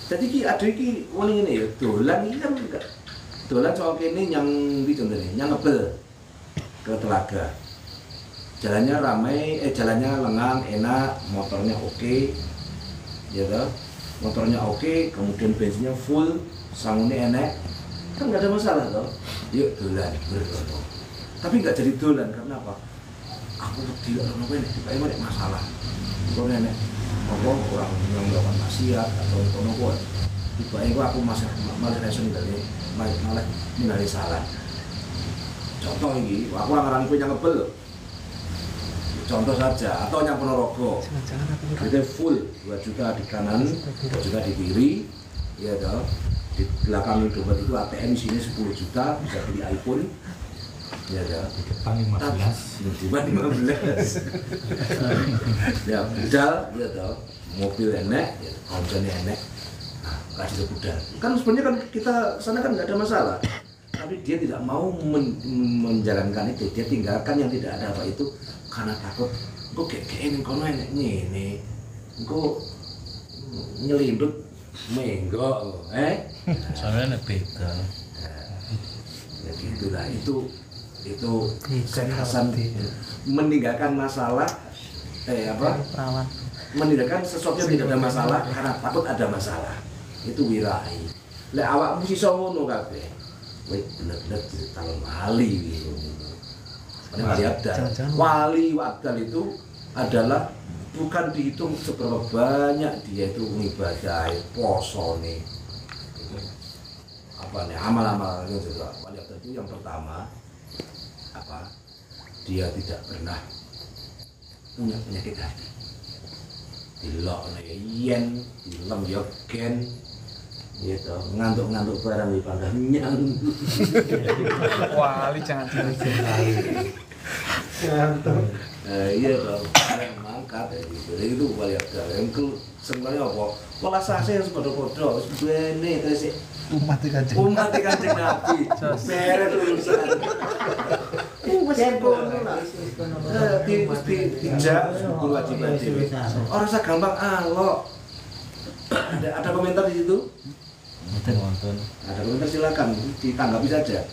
Jadi ki ada iki wong ngene ya, dolan iki kan dolan soal kene yang ndi contone, yang ngebel ke telaga. Jalannya ramai, jalannya lengang, enak, motornya oke. Ya toh? Motornya oke, kemudian bensinnya full, sangune enak. Kan enggak ada masalah toh. Yuk dolan berdono. Tapi enggak jadi dolan karena apa? Aku tidak tahu ini, tiba-tiba ada masalah. Kalau nenek, orang yang melakukan maksiat atau nopo, tiba-tiba aku malah reason dari malah mendari salah. Contoh ini, aku ngarang kue yang ngebel. Contoh saja, atau yang Ponorogo. Itu full 2 juta di kanan, 2 juta di kiri, ya toh. Di belakang dompet itu ATM sini 10 juta bisa beli iPhone. Ya, di depan 15. Di depan 15. Ya, budal, ya toh. Mobil enek, ya, konsennya enek. Nah, kasih budal. Kan sebenarnya kan kita sana kan nggak ada masalah. Tapi dia tidak mau menjalankan itu. Dia tinggalkan yang tidak ada apa itu karena takut. Kok kayak ini kono enek ini. Kok nyelindut menggo, Soalnya nek beda. Ya gitulah itu kekhasan meninggalkan masalah meninggalkan sesuatu yang tidak ada masalah karena takut ada masalah. Itu wira'i. Lek awakmu iso ngono kabeh. Kowe bener-bener calon wali gitu. Wali wadal itu adalah bukan dihitung seberapa banyak dia itu ibadah, posone. Apa nih amal-amalnya juga. Wali wadal itu yang pertama apa? Dia tidak pernah punya penyakit hati. Dilok yen, dilem yo gen. Gitu, ngantuk-ngantuk barang di panggang nyang. Wali jangan Iya dong, yang mangkat ya gitu. Jadi itu balik dalam itu sebenarnya apa? Pola sase yang sepodo-podo, sebenarnya terus Umat ikan umat Kanjeng Nabi, beres urusan. Wes kono lah. Tidak guru wajiban dhewe. Ora usah gampang alok. Ada komentar di situ? Wonten. Ada komentar silakan ditanggapi saja.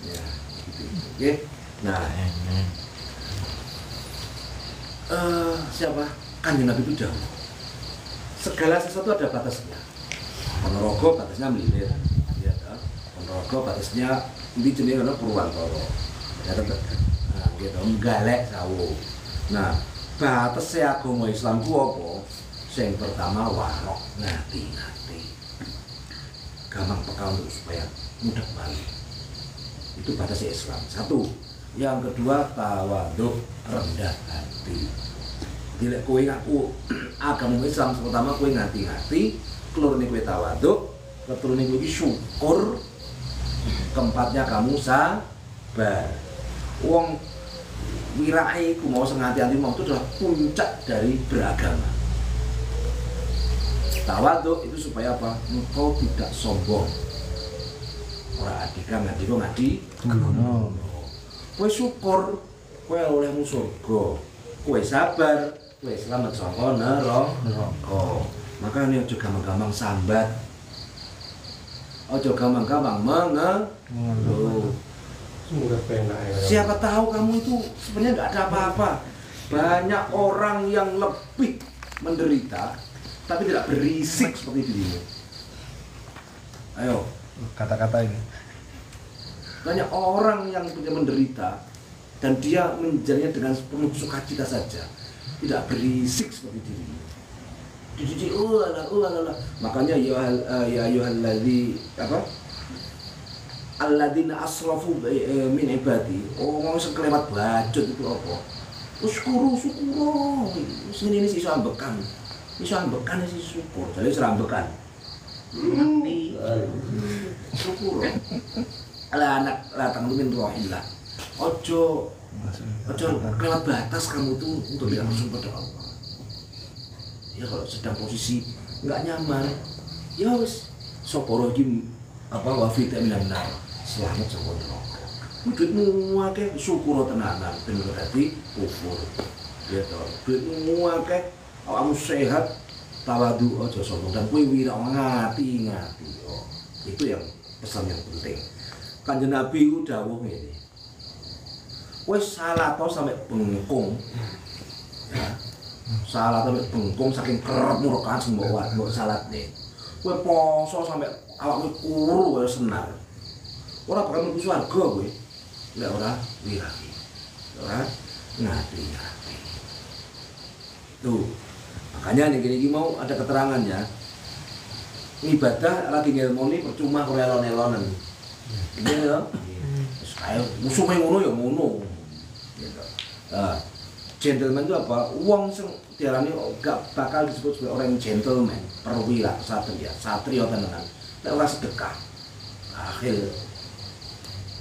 Ya, gitu. Oke. Nah, siapa? Kanjeng Nabi itu jauh. Segala sesuatu ada batasnya. Ponorogo batasnya Mlilir, ya toh. Ponorogo batasnya di jenenge ana Purwantara. Ya toh. Nah, gitu Mgalek sawu. Nah, batasnya agama Islam ku apa? Yang pertama warok ngati-ngati. Gampang peka untuk supaya mudah balik. Itu batasnya Islam. Satu. Yang kedua tawadhu, rendah hati. Dilek kowe ngaku agama Islam pertama kowe ngati-ngati, kelurune kowe tawadhu, keturune kowe syukur, keempatnya kamu sabar. Wong wirai ku mau ngati-hati mau itu adalah puncak dari beragama. Tawadhu itu supaya apa? Engkau tidak sombong. Ora adika ngadi. Kowe syukur, kowe olehmu surga. Kowe sabar, kowe selamat saka neraka. Makanya ojo gampang-gampang sambat. Ojo gampang-gampang mengeluh. Semoga penak ya. Siapa tahu kamu itu sebenarnya nggak ada apa-apa. Banyak orang yang lebih menderita tapi tidak berisik seperti dirimu. Ayo, Kata-kata ini. banyak orang yang punya menderita dan dia menjalaninya dengan penuh sukacita saja, tidak berisik seperti dirimu. Dididik ulala. Makanya ya ayyuhalladzi apa? Alladzina asrafu min ibadi. Ngomong sekelewat bacot itu apa? Syukuru. Ini sih ambekan. Iso ambekan sih syukur. Jadi serambekan. Mati. Syukur. Ala anak latang min rohillah. Ojo kelewat batas kamu tuh untuk tidak langsung pada Allah. Ya kalau sedang posisi nggak nyaman, ya wis soporo iki apa wafita minan selamat saka neraka. Duitmu akeh syukur tenanan ben berarti kufur. Ya toh, duitmu akeh awakmu sehat tawadhu aja sombong dan kowe wira ngati-ngati. Oh, itu yang pesan yang penting. Kanjeng Nabi ku dawuh ngene. Wis salat sampai bengkung. Ya. Salat sampai bengkung saking kerepmu rokaat sing mbok salatne. Kowe poso sampai awakmu kuru kaya senar. Ora bakal mlebu swarga kowe. Lek ora wiraki. Ora ngati-ngati. Tuh. Makanya nih mau ada keterangannya. Ibadah lagi ngelmoni percuma kowe elon-elonen. Iya ya. Terus kayak musuhnya ngono ya ngono. Gitu. Gentleman itu apa? Uang sing diarani gak bakal disebut sebagai orang gentleman, perwira, satria tenan. Nek ora sedekah. Akhir.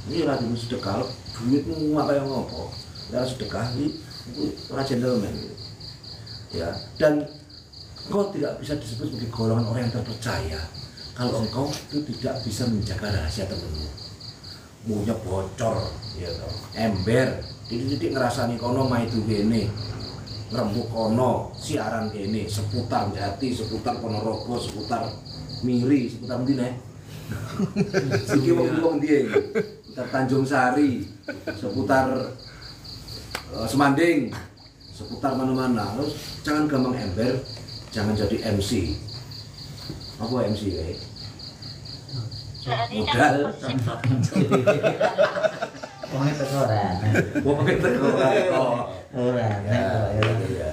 Ini ora dimu sedekah, duitmu apa yang ngopo? Ora sedekah iki ora gentleman. Ya, dan engkau tidak bisa disebut sebagai golongan orang yang terpercaya kalau engkau itu tidak bisa menjaga rahasia temanmu. Munya bocor, ya toh. Ember, titik ngerasani kono maidu kene. Ngrembug kono, siaran kene, seputar Jati, seputar Ponorogo, seputar Miri, seputar ndi nek? Iki wong ndi iki? Seputar Tanjung Sari, seputar Semanding, seputar mana-mana. Terus jangan gampang ember, jangan jadi MC. Apa MC ya? Modal. Wongnya tekoran. Wongnya tekoran. Ora. Ya.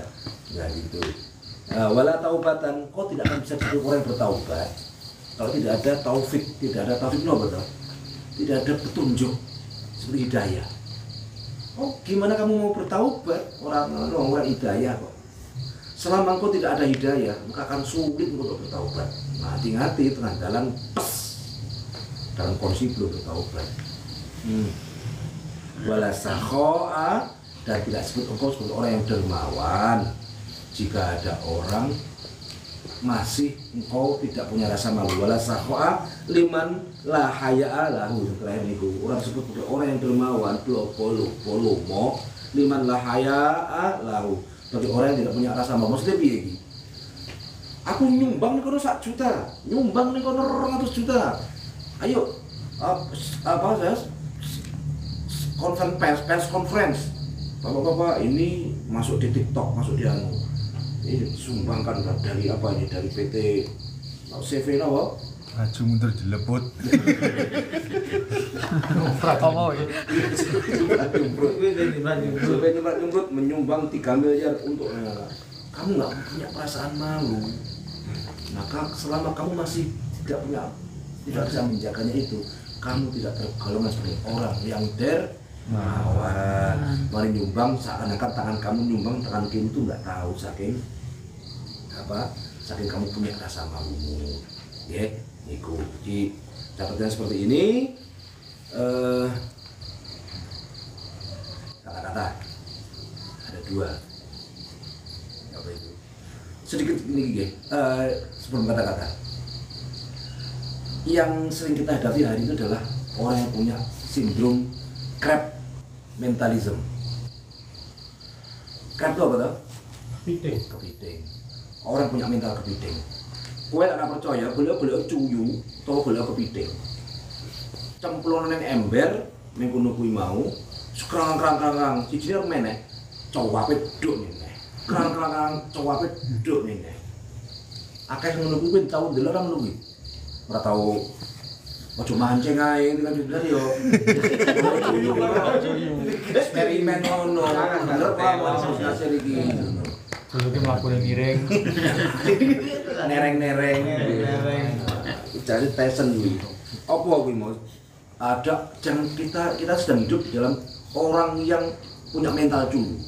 Ya gitu. Wala taubatan, kau tidak akan bisa jadi orang yang bertaubat kalau tidak ada taufik, tidak ada taufik no betul. Tidak ada petunjuk seperti hidayah. Oh, gimana kamu mau bertaubat? Orang hidayah kok. Selama engkau tidak ada hidayah, maka akan sulit untuk bertaubat. Nah, hati-hati tengah jalan pes dalam kondisi belum bertaubat. Wala sakho'a, dan tidak sebut engkau sebagai orang yang dermawan. Jika ada orang masih engkau tidak punya rasa malu, wala sakhoa liman la haya'a lahu. Terakhir niku orang sebut sebagai orang yang dermawan, polomo liman la haya'a lahu, bagi orang yang tidak punya rasa malu. Maksudnya piye iki? Aku nyumbang nih kono 1 juta, nyumbang nih kono 200 juta. Ayo, pers conference. Bapak-bapak ini masuk di TikTok, masuk di anu. Ini sumbangkan dari apa ini? Dari PT CV apa? Maju mundur dilebut. Apa ya? Nyumrut menyumbang 3 miliar untuk kamu nggak punya perasaan malu. Maka selama kamu masih tidak bisa menjaganya itu, kamu tidak tergolong sebagai orang yang dermawan. Mari nyumbang seakan-akan tangan kamu nyumbang, tangan kiri itu nggak tahu saking kamu punya rasa malumu. Ya, ikuti catatan seperti ini. Kata-kata ada 2. Apa itu? Sedikit ini sebelum kata-kata. Yang sering kita hadapi hari ini adalah orang yang punya sindrom crab mentalism. Crab itu apa tuh? Kepiting. Orang punya mental kepiting. Kowe nek ora percaya, golek cuyu utawa golek kepiting. Cemplungane ning ember ning kono kuwi mau, krang-krang-krang, sijine meneh, cowape duk meneh. Krang-krang, cowape duk meneh. Akeh ngono kuwi tau ndelok ora ngono kuwi. Ora tau ojo mancing ae kan bener yo. Eksperimen ngono. Bener Pak, mau iki. Sebelumnya melakukan miring, nereng. Jadi Tyson dulu. Apa kuwi mau? Ada jangan kita sedang hidup di dalam orang yang punya mental cuy.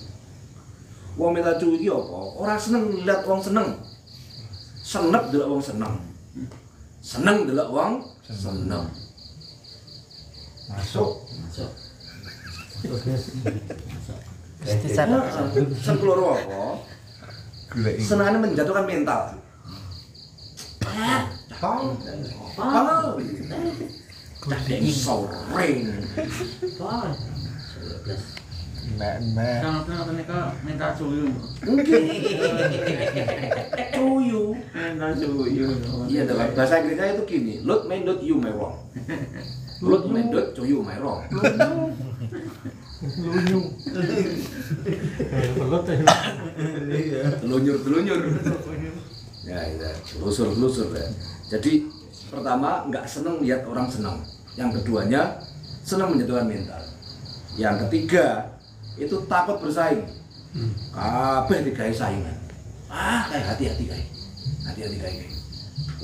Wong mental cuy iki apa? Ora seneng lihat wong seneng. Seneng delok wong seneng. Seneng delok wong seneng. Masuk. Sepuluh apa? Senangannya menjatuhkan mental. Soreng. Kalau menika mental cuyu. Cuyu. Mental cuyu. Iya, dalam bahasa Inggrisnya itu gini, load may not you may wrong. Load may not cuyu may wrong. Telunyur. Ya, telusur ya. Jadi pertama nggak seneng lihat orang senang. Yang keduanya senang menjatuhkan mental. Yang ketiga itu takut bersaing. Kabeh digawe saingan. Kayak hati-hati kayak.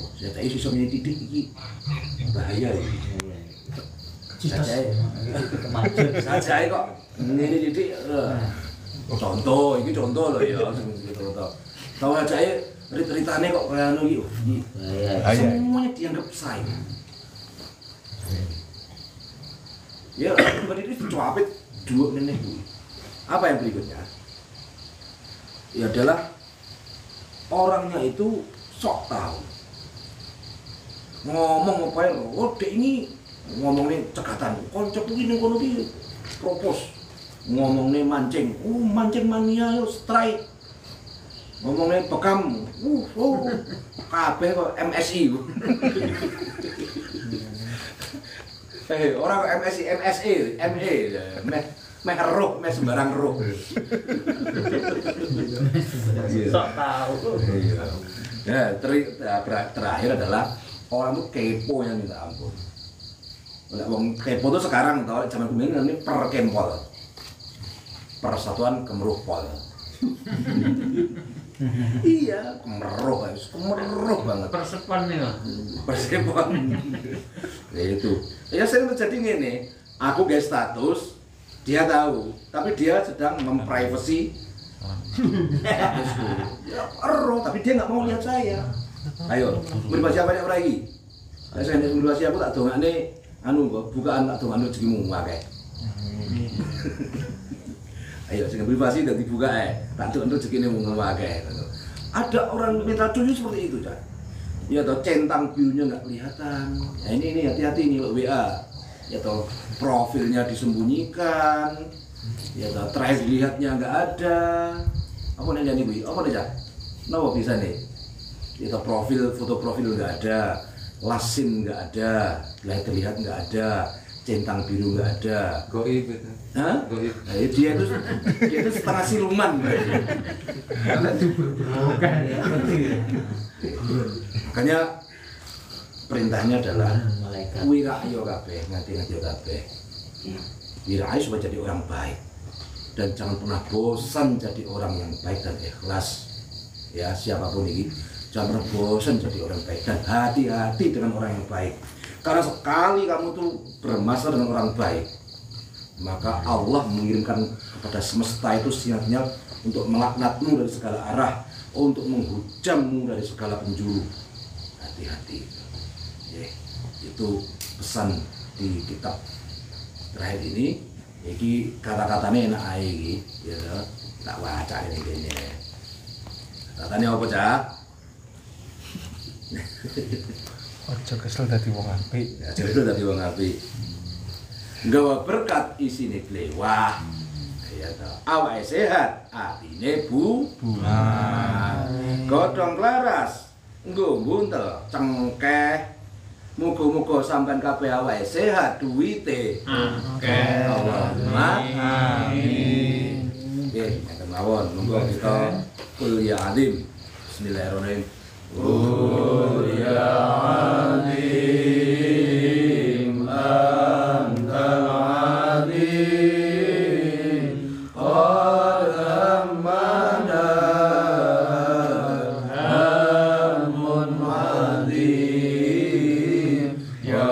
Oh, saya tak isi soalnya titik iki bahaya ya. Saja kok. Ini titik. Contoh loh ya. Tahu aja rit-ritane kok kayak anu iki. Semuanya dianggap saingan. Ya, berarti itu cuapit dua nenek gue. Apa yang berikutnya? Ya adalah orangnya itu sok tahu. Ngomong apa ya? Oh, dek ini ngomongnya cekatan. Konsep begini kono iki propos. Ngomongnya mancing. Mancing mania yo strike. Ngomongnya bekam. Kabeh kok MSI. Orang MSI, MSE, ME, meh roh, meh sembarang roh. Sok tahu. Ya, terakhir adalah orang itu kepo yang minta ampun. Wong kepo itu sekarang tahu zaman dulu ini perkempol, Persatuan Kemeruh Pol. Iya, kemeruh banget. Persepon nih lah. Persepon. Ya itu. Ya sering terjadi gini. Aku guys status, dia tahu, tapi dia sedang memprivacy. Ya eroh, tapi dia nggak mau lihat saya. Ayo, privasi apa yang lagi? Saya hendak privasi aku tak dongane, bukaan tak dongane rezekimu akeh. Ayo sing privasi dan dibuka tak untuk rezekine wong akeh. Ada orang minta cucu seperti itu, Cak. Ya toh centang birunya nggak kelihatan. Ya ini hati-hati nih WA. Ya toh profilnya disembunyikan. Ya toh terakhir dilihatnya nggak ada. Apa nih jadi Bu? Apa nih, Cak? Napa bisa nih? Ya toh foto profil nggak ada. Lasim nggak ada, lahir terlihat nggak ada, centang biru nggak ada. Goib itu. Hah? Goib. Nah, dia itu setengah siluman. Kalau diberberkan ya penting. Makanya perintahnya adalah Malaikat. wira'yo kabeh, ngati-ngati kabeh. Wira'yo supaya jadi orang baik. Dan jangan pernah bosan jadi orang yang baik dan ikhlas. Ya, siapapun ini. Jangan pernah bosan jadi orang baik dan hati-hati dengan orang yang baik. Karena sekali kamu tuh bermasalah dengan orang baik, maka Allah mengirimkan kepada semesta itu sinyal untuk melaknatmu dari segala arah, untuk menghujammu dari segala penjuru. Hati-hati. Ya, itu pesan di kitab terakhir ini. Iki kata-katanya enak aja gitu, ya, tak baca ini kayaknya. Katanya apa, Cak? Ojo kesel dadi wong apik. Ya, jadi dadi wong apik. Nggawa berkat isine blewah. Ya ta. Awake sehat, atine bunga. Godhong laras, nggo buntel cengkeh. Muga-muga sampean kabeh awake sehat, duwite akeh. Allahumma amin. Nggih, ngeten mawon. Monggo kita kuliah alim. Bismillahirrahmanirrahim. Qul ya alim antal alim qad ammana hamun alim ya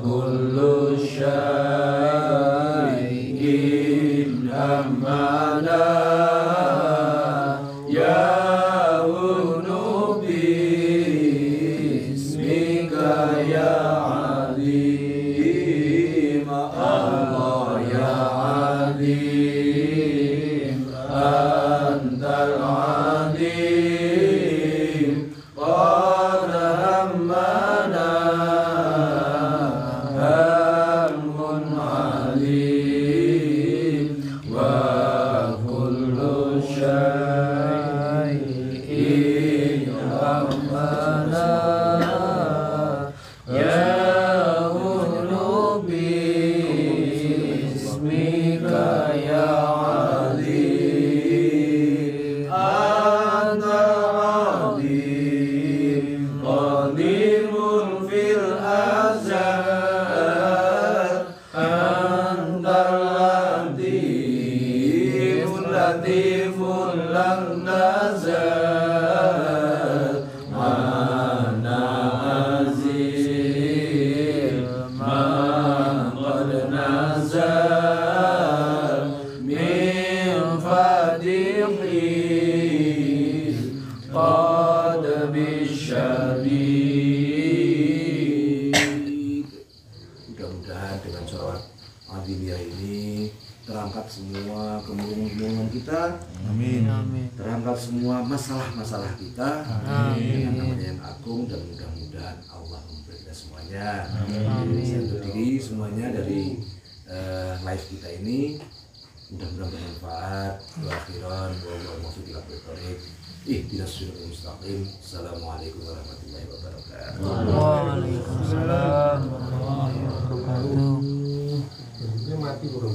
kullu syai'in ammana ya mudah-mudahan dengan sholawat Adiliyah ini terangkat semua kemurungan kita. Amin. Terangkat semua masalah-masalah kita. Dengan namanya yang agung, dan mudah-mudahan Allah memberi kita semuanya. Saya undur diri semuanya dari live kita ini. Mudah-mudahan bermanfaat. Wa akhiran wa ihdinas siratal mustaqim. Assalamualaikum warahmatullahi wabarakatuh. Waalaikumsalam warahmatullahi wabarakatuh. Ini mati belum?